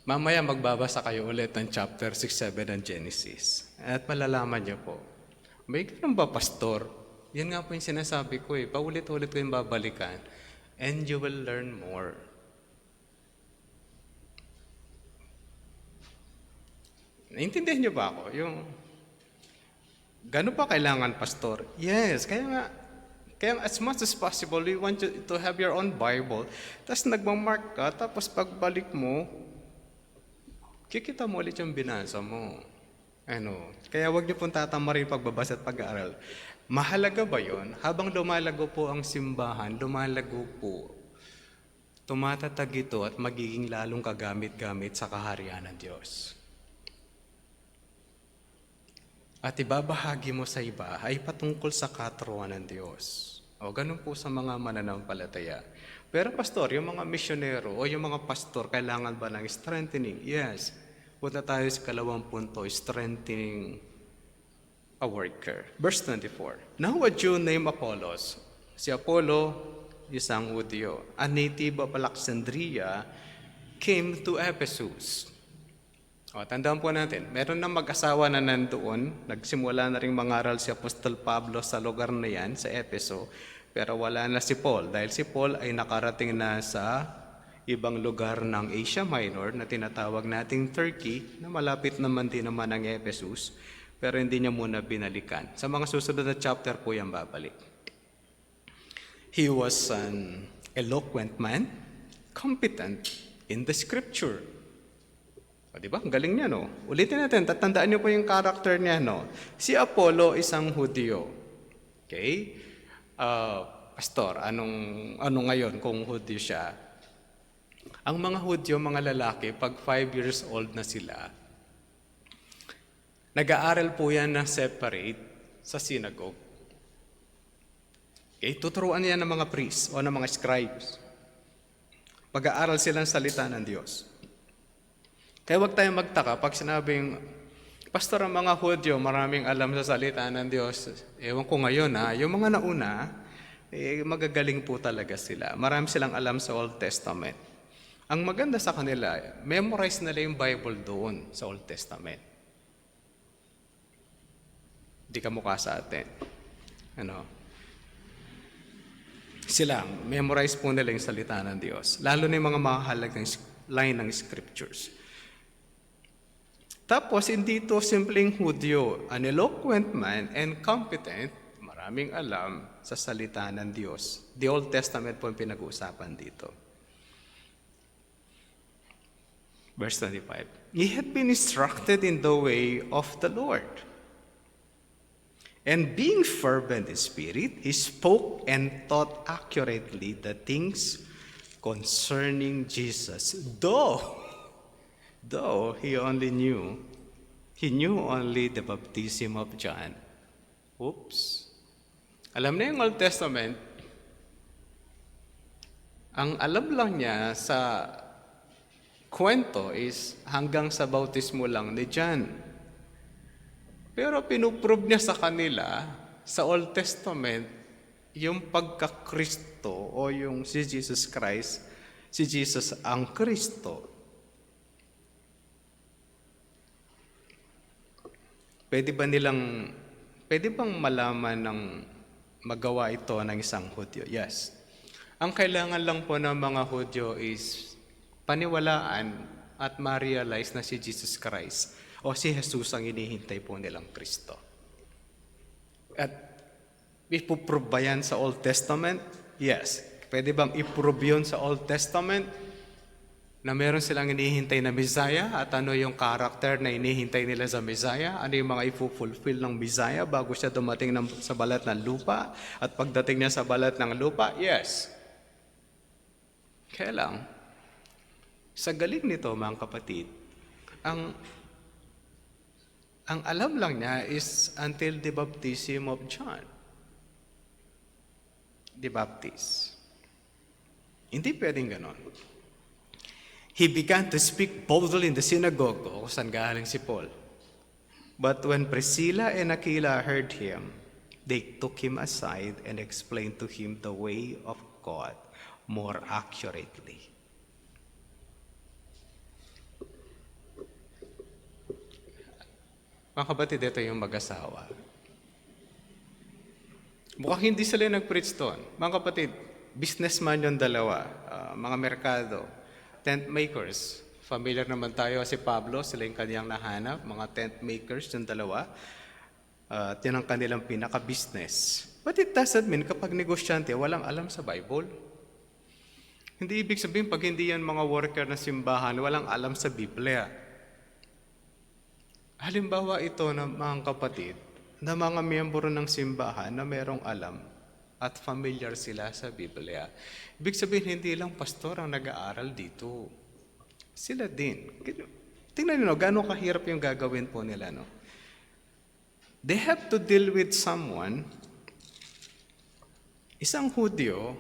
Mamaya magbabasa kayo ulit ng chapter 6, 7 ng Genesis. At malalaman niyo po, may ganun ba, Pastor? Yan nga po yung sinasabi ko eh. Paulit-ulit ko yung babalikan. And you will learn more. Naintindihan niyo ba ako? Yung, gano'n pa kailangan, Pastor? Yes, kaya as much as possible, we want you to have your own Bible. Tapos nagmamark ka, tapos pagbalik mo, kikita mo ulit yung binasa mo. Kaya wag niyo pong tatamarin pagbabasa at pag-aaral. Mahalaga ba yon? Habang lumalago po ang simbahan, lumalago po, tumatatag ito at magiging lalong kagamit-gamit sa kaharian ng Diyos. At ibabahagi mo sa iba ay patungkol sa katruan ng Diyos. Ganun po sa mga mananampalataya. Pero pastor, yung mga misyonero o yung mga pastor, kailangan ba ng strengthening? Yes. Punta tayo sa 2 punto, strengthening a worker. Verse 24. Now a Jew named Apollos. Si Apollo, isang Hudyo, a native of Alexandria, came to Ephesus. Tandaan po natin, meron na mag-asawa na nandoon, nagsimula na rin mangaral si Apostol Pablo sa lugar na yan, sa Efeso, pero wala na si Paul, dahil si Paul ay nakarating na sa ibang lugar ng Asia Minor na tinatawag nating Turkey, na malapit naman din naman ang Ephesus, pero hindi niya muna binalikan. Sa mga susunod na chapter po yan babalik. He was an eloquent man, competent in the scripture. O, di ba? Ang galing niya, no? Ulitin natin, tatandaan niyo po yung character niya, no? Si Apollo, isang Hudyo. Okay? Pastor, ano ngayon kung Hudyo siya? Ang mga Hudyo, mga lalaki, pag 5 years old na sila, nag-aaral po yan na separate sa synagogue. Okay? Tuturuan yan ng mga priests o ng mga scribes. Pag-aaral sila ng salita ng Diyos. Kaya huwag tayong magtaka pag sinabing, Pastor, ang mga Hudyo, maraming alam sa salita ng Diyos. Ewan ko ngayon yung mga nauna, magagaling po talaga sila. Marami silang alam sa Old Testament. Ang maganda sa kanila, memorize nila yung Bible doon sa Old Testament. Di ka mukha sa atin. Sila, memorize po nila yung salita ng Diyos. Lalo na yung mga mahalagang line ng scriptures. Tapos, hindi ito simpleng Hudyo. An eloquent man and competent, maraming alam sa salita ng Diyos. The Old Testament po yung pinag-uusapan dito. Verse 25. He had been instructed in the way of the Lord. And being fervent in spirit, he spoke and taught accurately the things concerning Jesus. Though he knew only the baptism of John. Oops. Alam na yung Old Testament, ang alam lang niya sa kwento is hanggang sa bautismo lang ni John. Pero pinuprove niya sa kanila, sa Old Testament, yung pagka-Kristo o yung si Jesus Christ, si Jesus ang Kristo. Pwede bang malaman ng magawa ito ng isang Hudyo? Yes. Ang kailangan lang po ng mga Hudyo is paniwalaan at ma-realize na si Jesus Christ o si Jesus ang inihintay po nilang Kristo. At ipuprove ba yan sa Old Testament? Yes. Pwede bang iprove yun sa Old Testament na meron silang inihintay na Messiah at ano yung character na inihintay nila sa Messiah? Ano yung mga ipufulfill ng Messiah bago siya dumating sa balat ng lupa? At pagdating niya sa balat ng lupa? Yes. Kaya lang, sa galing nito mga kapatid, ang alam lang niya is until the baptism of John. The Baptist. Hindi pwedeng ganon. He began to speak boldly in the synagogue, kung saan galing si Paul. But when Priscilla and Aquila heard him, they took him aside and explained to him the way of God more accurately. Mga kapatid, ito yung mag-asawa. Mukhang hindi sila nag-preach doon. Mga kapatid, businessman yung dalawa, mga merkado, tent makers. Familiar naman tayo si Pablo, sila yung kanyang nahanap, mga tent makers yung dalawa. At yun ang kanilang pinaka-business. But it doesn't mean kapag negosyante, walang alam sa Bible. Hindi ibig sabihin pag hindi yan mga worker ng simbahan, walang alam sa Biblia. Halimbawa ito na mga kapatid, na mga miyembro ng simbahan na merong alam at familiar sila sa Biblia. Ibig sabihin, hindi lang pastor ang nag-aaral dito. Sila din. Tingnan niyo, gano'ng kahirap yung gagawin po nila, no? They have to deal with someone, isang Hudyo,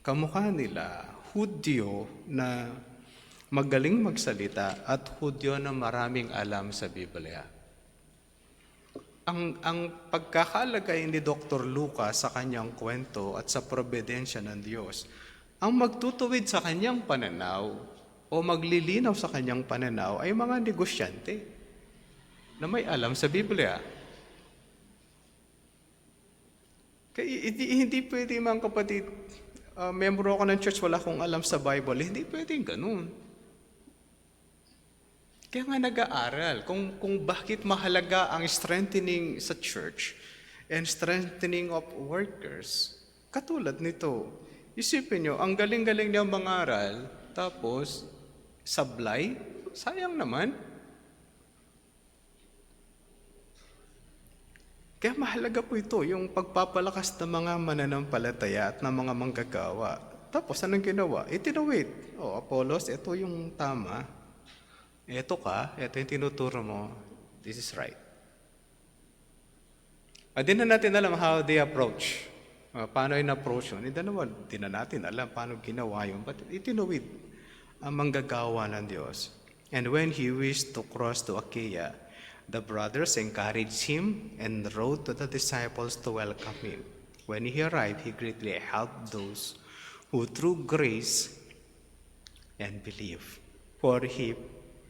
kamukha nila, Hudyo na magaling magsalita at Hudyo na maraming alam sa Biblia. Ang pagkakalagay ni Dr. Lucas sa kanyang kwento at sa providensya ng Diyos, ang magtutuwid sa kanyang pananaw o maglilinaw sa kanyang pananaw ay mga negosyante na may alam sa Biblia. Kaya hindi pwede mga kapatid, membro ako ng church, wala akong alam sa Bible. Hindi pwedeng ganun. Kaya nga nag-aaral kung bakit mahalaga ang strengthening sa church. and strengthening of workers. Katulad nito, isipin nyo, ang galing-galing niya mangaral, tapos sablay, sayang naman. Kaya mahalaga po ito, yung pagpapalakas ng mga mananampalataya at ng mga manggagawa. Tapos anong ginawa? Itinawid. Apollos, ito yung tama. Ito ito yung tinuturo mo. This is right. Di na natin alam how they approach. Paano in-approach yun? Di na natin alam paano ginawa yun. But itinawid ang manggagawa ng Diyos. And when he wished to cross to Achaia, the brothers encouraged him and wrote to the disciples to welcome him. When he arrived, he greatly helped those who through grace and believe. For he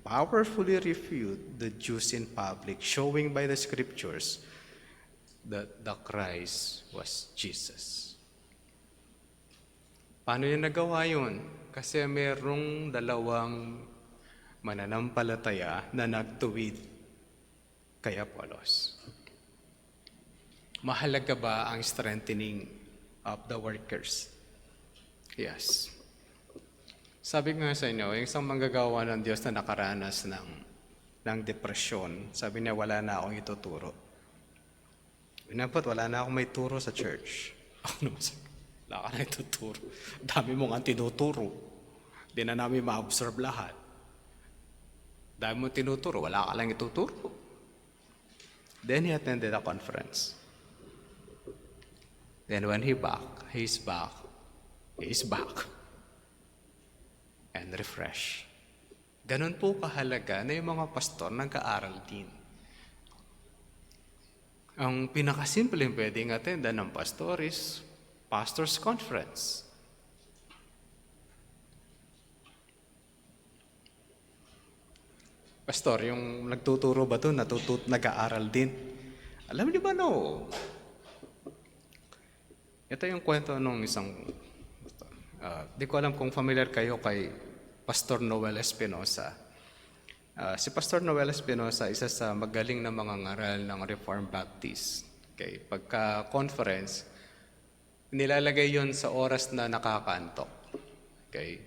powerfully refuted the Jews in public, showing by the scriptures that the Christ was Jesus. Paano niya nagawa yun? Kasi merong dalawang mananampalataya na nagtuwid kay Apollos. Mahalaga ba ang strengthening of the workers? Yes. Sabi ko nga sa inyo, yung isang manggagawa ng Diyos na nakaranas ng depresyon, sabi niya, wala na akong ituturo. Inapat, wala na akong may turo sa church. Ako naman sabi, wala ka na ituturo. Dami mo nga tinuturo. Di na namin ma-observe lahat. Dami mo tinuturo, wala ka lang ituturo. Then he attended a conference. Then when he's back, and refreshed. Ganun po kahalaga na yung mga pastor nag-aaral din. Ang pinakasimpleng pwedeng attendan ng pastor is pastor's conference. Pastor, yung nagtuturo ba ito, nag-aaral din? Alam niyo ba, no? Ito yung kwento nung isang, di ko alam kung familiar kayo kay Pastor Noel Espinosa. Si Pastor Noel Espinosa, isa sa magaling na mga ngaral ng Reformed Baptist. Okay, pagka-conference, nilalagay yon sa oras na nakakantok. Okay?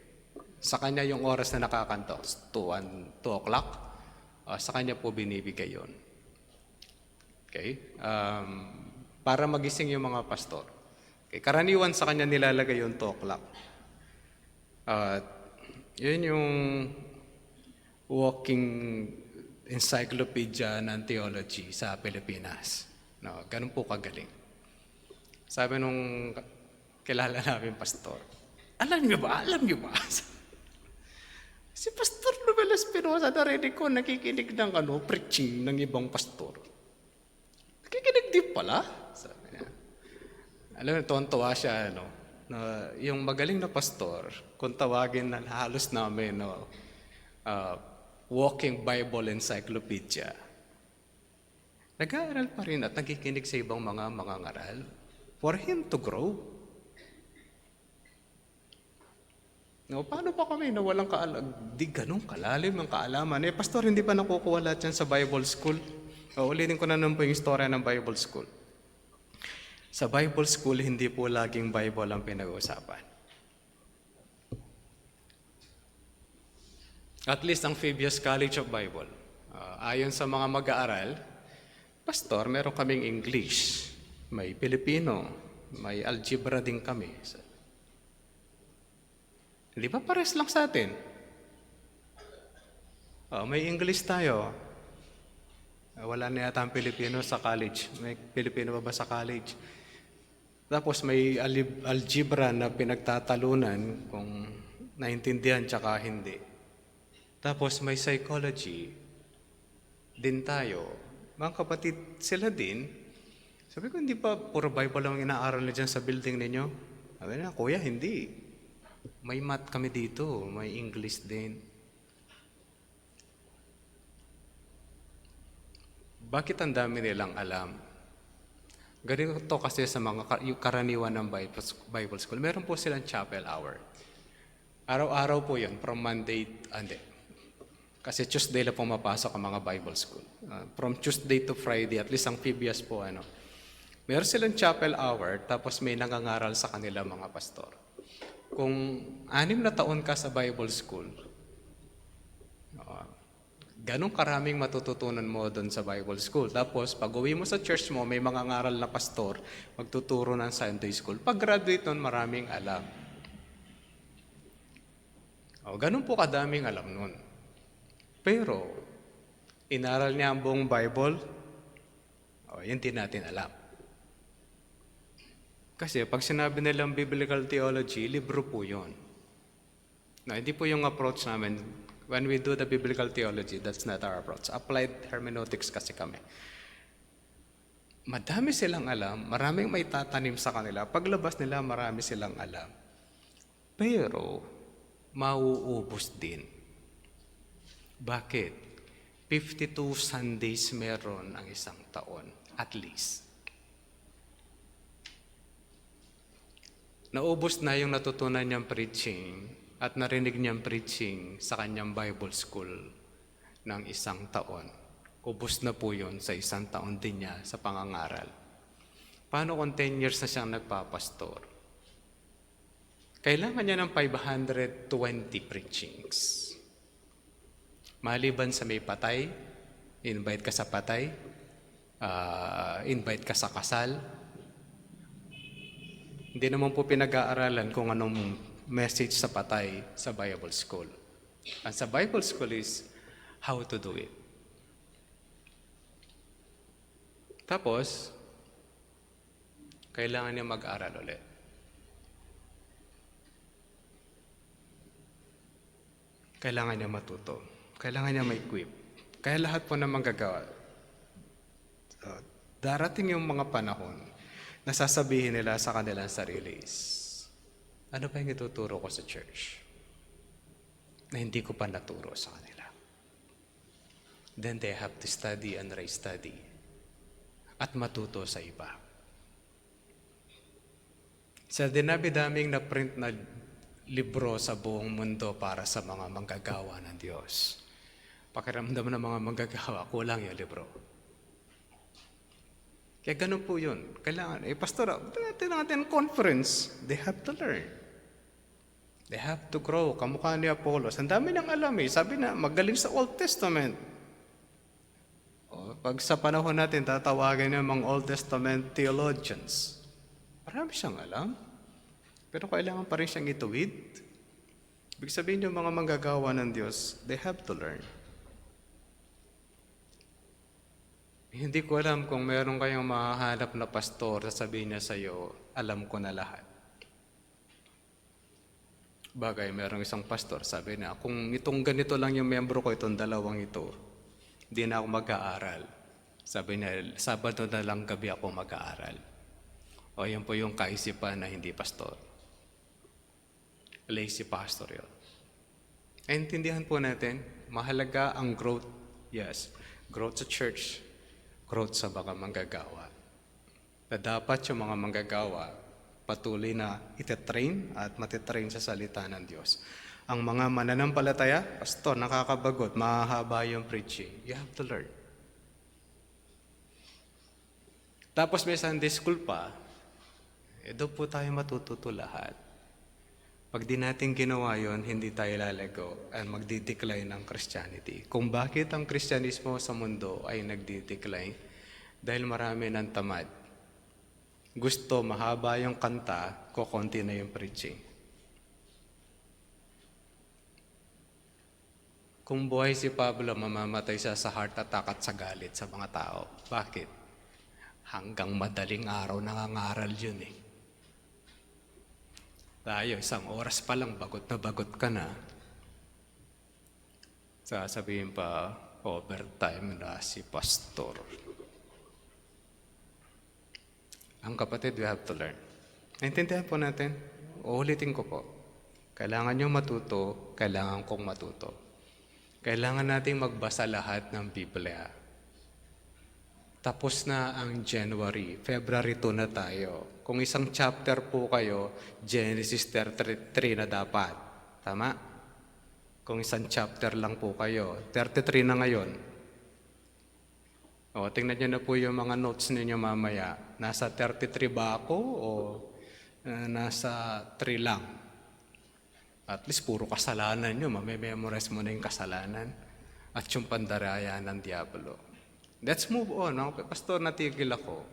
Sa kanya yung oras na nakakantok, 2 o'clock. Sa kanya po binibigay yon. Okay? Para magising yung mga pastor. Okay? Karaniwan sa kanya nilalagay yung 2 o'clock. Yun yung walking encyclopedia ng theology sa Pilipinas. No, ganun po kagaling. Sabi nung kilala namin pastor, alam niyo ba? Si Pastor Noel Espinosa, narinig ko, nakikinig ng preaching ng ibang pastor. Nakikinig din pala. Sabi niya. Alam mo, tuwan-tuwa siya, na yung magaling na pastor, kung tawagin na halos namin, walking Bible encyclopedia, nag-aaral pa rin at nakikinig sa ibang mga ngaral for him to grow. No, paano pa kami na walang di ganun kalalim ang kaalaman? Pastor, hindi pa nakukuha lahat yan sa Bible School? Ulitin ko na naman po yung istorya ng Bible School. Sa Bible School, hindi po laging Bible ang pinag-uusapan. At least ang Fabius College of Bible. Ayon sa mga mag-aaral, Pastor, meron kaming English, may Pilipino, may algebra din kami. Hindi ba pares lang sa atin? May English tayo. Wala na yata ang Pilipino sa college. May Pilipino ba sa college? Tapos may algebra na pinagtatalunan kung naintindihan tsaka hindi. Tapos may psychology din tayo. Mga kapatid, sila din. Sabi ko, hindi pa puro Bible lang inaaral na dyan sa building ninyo? Sabi na, Kuya, hindi. May math kami dito, may English din. Bakit ang dami nilang alam? Ganito kasi sa mga karaniwan ng Bible School. Meron po silang chapel hour. Araw-araw po yun, from Monday, kasi Tuesday lang po mapasok ang mga Bible School. From Tuesday to Friday, at least ang Fabius po, Meron silang chapel hour, tapos may nangangaral sa kanila mga pastor. Kung 6 na taon ka sa Bible school, ganong karaming matututunan mo doon sa Bible school. Tapos, pag uwi mo sa church mo, may mga ngaral na pastor, magtuturo ng Sunday school. Pag graduate nun, maraming alam. Ganon po kadaming alam nun. Pero, inaral niya ang buong Bible, yun din natin alam. Kasi pag sinabi nilang biblical theology, libro po yun. Hindi po yung approach namin. When we do the biblical theology, that's not our approach. Applied hermeneutics kasi kami. Madami silang alam, maraming may tatanim sa kanila. Paglabas nila, marami silang alam. Pero, mauubos din. Bakit? 52 Sundays meron ang isang taon, at least. Naubos na yung natutunan niyang preaching at narinig niyang preaching sa kanyang Bible school ng isang taon. Ubos na po yun sa isang taon din niya sa pangangaral. Paano kung 10 years na siyang nagpapastor? Kailangan niya ng 520 preachings. Maliban sa may patay, invite ka sa patay, invite ka sa kasal. Hindi naman po pinag-aaralan kung anong message sa patay sa Bible school. Ang sa Bible school is how to do it. Tapos, kailangan niya mag-aral ulit. Kailangan niya matuto. Kailangan niya ma-equip. Kaya lahat po na manggagawa. Darating yung mga panahon na sasabihin nila sa kanilang sarili is, ano pa yung ituturo ko sa church na hindi ko pa naturo sa kanila? Then they have to study and re-study at matuto sa iba. Sa dinabi-daming na print na libro sa buong mundo para sa mga manggagawa ng Diyos, pakiramdam ng mga manggagawa, kulang yung libro. Kaya ganun po yun. Kailangan, pastor, natin conference, they have to learn. They have to grow. Kamukha ni Apollos. Ang dami nang alam eh. Sabi na, magaling sa Old Testament. Pag sa panahon natin, tatawagin ng mga Old Testament theologians. Marami siyang alam. Pero kailangan pa rin siyang ituwid. Ibig sabihin yung mga manggagawa ng Diyos, they have to learn. Hindi ko alam kung meron kayong mahahanap na pastor, sasabihin niya sa iyo, alam ko na lahat. Bagay, merong isang pastor, sabi niya, kung itong ganito lang yung membro ko, itong dalawang ito, hindi na ako mag-aaral. Sabi niya, Sabado na lang gabi ako mag-aaral. O yan po yung kaisipan na hindi pastor. Lazy pastor yun. Intindihan po natin, mahalaga ang growth. Yes, growth sa church. Growth sa mga manggagawa. Na dapat yung mga manggagawa patuloy na itetrain at matitrain sa salita ng Diyos. Ang mga mananampalataya, pastor, nakakabagot, mahahaba yung preaching. You have to learn. Tapos may Sunday school pa, doon po tayo matututo lahat. Pag di natin ginawa yun, hindi tayo lalago at magdi-decline ang Christianity. Kung bakit ang Kristyanismo sa mundo ay nagdi-decline? Dahil marami ng tamad. Gusto mahaba yung kanta, kukunti na yung preaching. Kung buhay si Pablo, mamamatay siya sa heart attack at sa galit sa mga tao. Bakit? Hanggang madaling araw nangangaral yun eh. Tayo, 1 oras pa lang, bagot ka na. Sasabihin pa, overtime na si pastor. Ang kapatid, we have to learn. Naintindihan po natin? Uulitin ko po. Kailangan nyo matuto, kailangan kong matuto. Kailangan nating magbasa lahat ng Biblia. Tapos na ang January, February 2 na tayo. Kung isang chapter po kayo, Genesis 33 na dapat. Tama? Kung isang chapter lang po kayo, 33 na ngayon. O, tingnan nyo na po yung mga notes ninyo mamaya. Nasa 33 ba ako o nasa 3 lang? At least puro kasalanan nyo. Mamememorize mo na yung kasalanan at yung pandaraya ng Diablo. Let's move on. Pastor, natigil ako.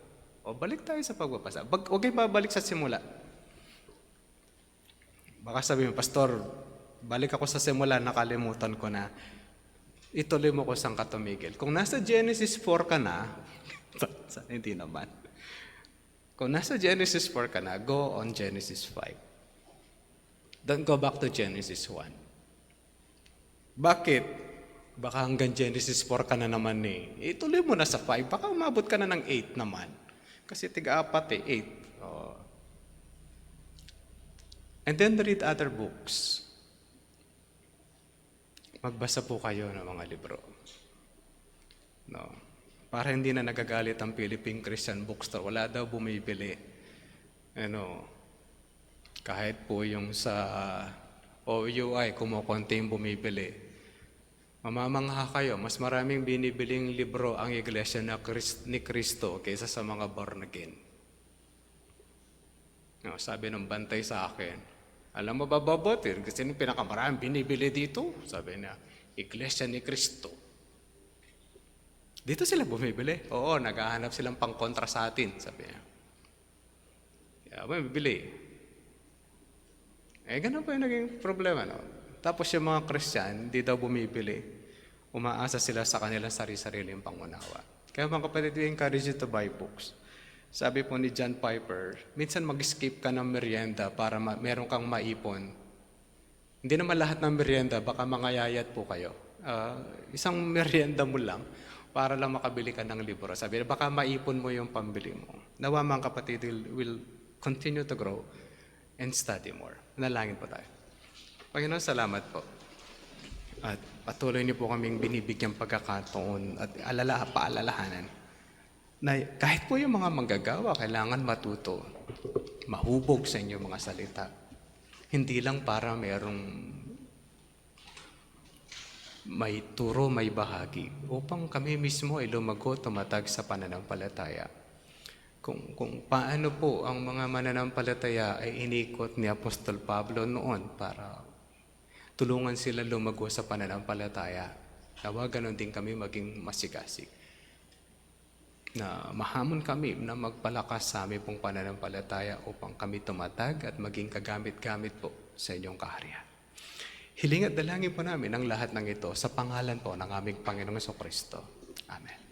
O, balik tayo sa pagbabasa. Huwag kayo babalik sa simula. Baka sabi mo, Pastor, balik ako sa simula, nakalimutan ko na. Ituloy mo ko saan ka tumigil. Kung nasa Genesis 4 ka na, hindi naman. Kung nasa Genesis 4 ka na, go on Genesis 5. Don't go back to Genesis 1. Bakit? Baka hanggang Genesis 4 ka na naman eh. Ituloy mo na sa 5. Baka umabot ka na ng 8 naman. Kasi tiga-apat 8. Oh. And then read other books. Magbasa po kayo ng mga libro. No. Para hindi na nagagalit ang Philippine Christian Bookstore. Wala daw bumibili. Kahit po yung sa OUI, kumukonti yung bumibili. Mamamangha kayo, mas maraming binibiling libro ang Iglesia ni Cristo kaysa sa mga born again. No, sabi ng bantay sa akin, alam mo ba, Bobotir, kasi yung pinakamaraming binibili dito, sabi niya, Iglesia ni Cristo. Dito sila bumibili. Oo, naghahanap silang pangkontra sa atin, sabi niya. Kaya bumibili. Ganun pa yung naging problema. No? Tapos yung mga Christian, hindi daw bumibili. Umaasa sila sa kanilang sarili-sariling pangunawa. Kaya mga kapatid, we encourage you to buy books. Sabi po ni John Piper, minsan mag-skip ka ng merienda para meron kang maipon. Hindi naman lahat ng merienda, baka mangayayat po kayo. Isang merienda mo lang para lang makabili ka ng libro. Sabi, baka maipon mo yung pambili mo. Nawa mga kapatid will continue to grow and study more. Nalangin po tayo. Panginoon, salamat po. At patuloy niyo po kaming binibigyang pagkakataon at paalalahanan na kahit po yung mga manggagawa, kailangan matuto, mahubog sa inyong mga salita. Hindi lang para merong may turo, may bahagi, upang kami mismo ay lumago, tumatag sa pananampalataya. Kung paano po ang mga mananampalataya ay inikot ni Apostol Pablo noon para tulungan sila lumago sa pananampalataya. Nawa ganon din kami maging masigasig. Na mahamon kami na magpalakas sa aming pong pananampalataya upang kami tumatag at maging kagamit-gamit po sa inyong kaharian. Hiling at dalangin po namin ang lahat ng ito sa pangalan po ng aming Panginoong Jesucristo. Amen.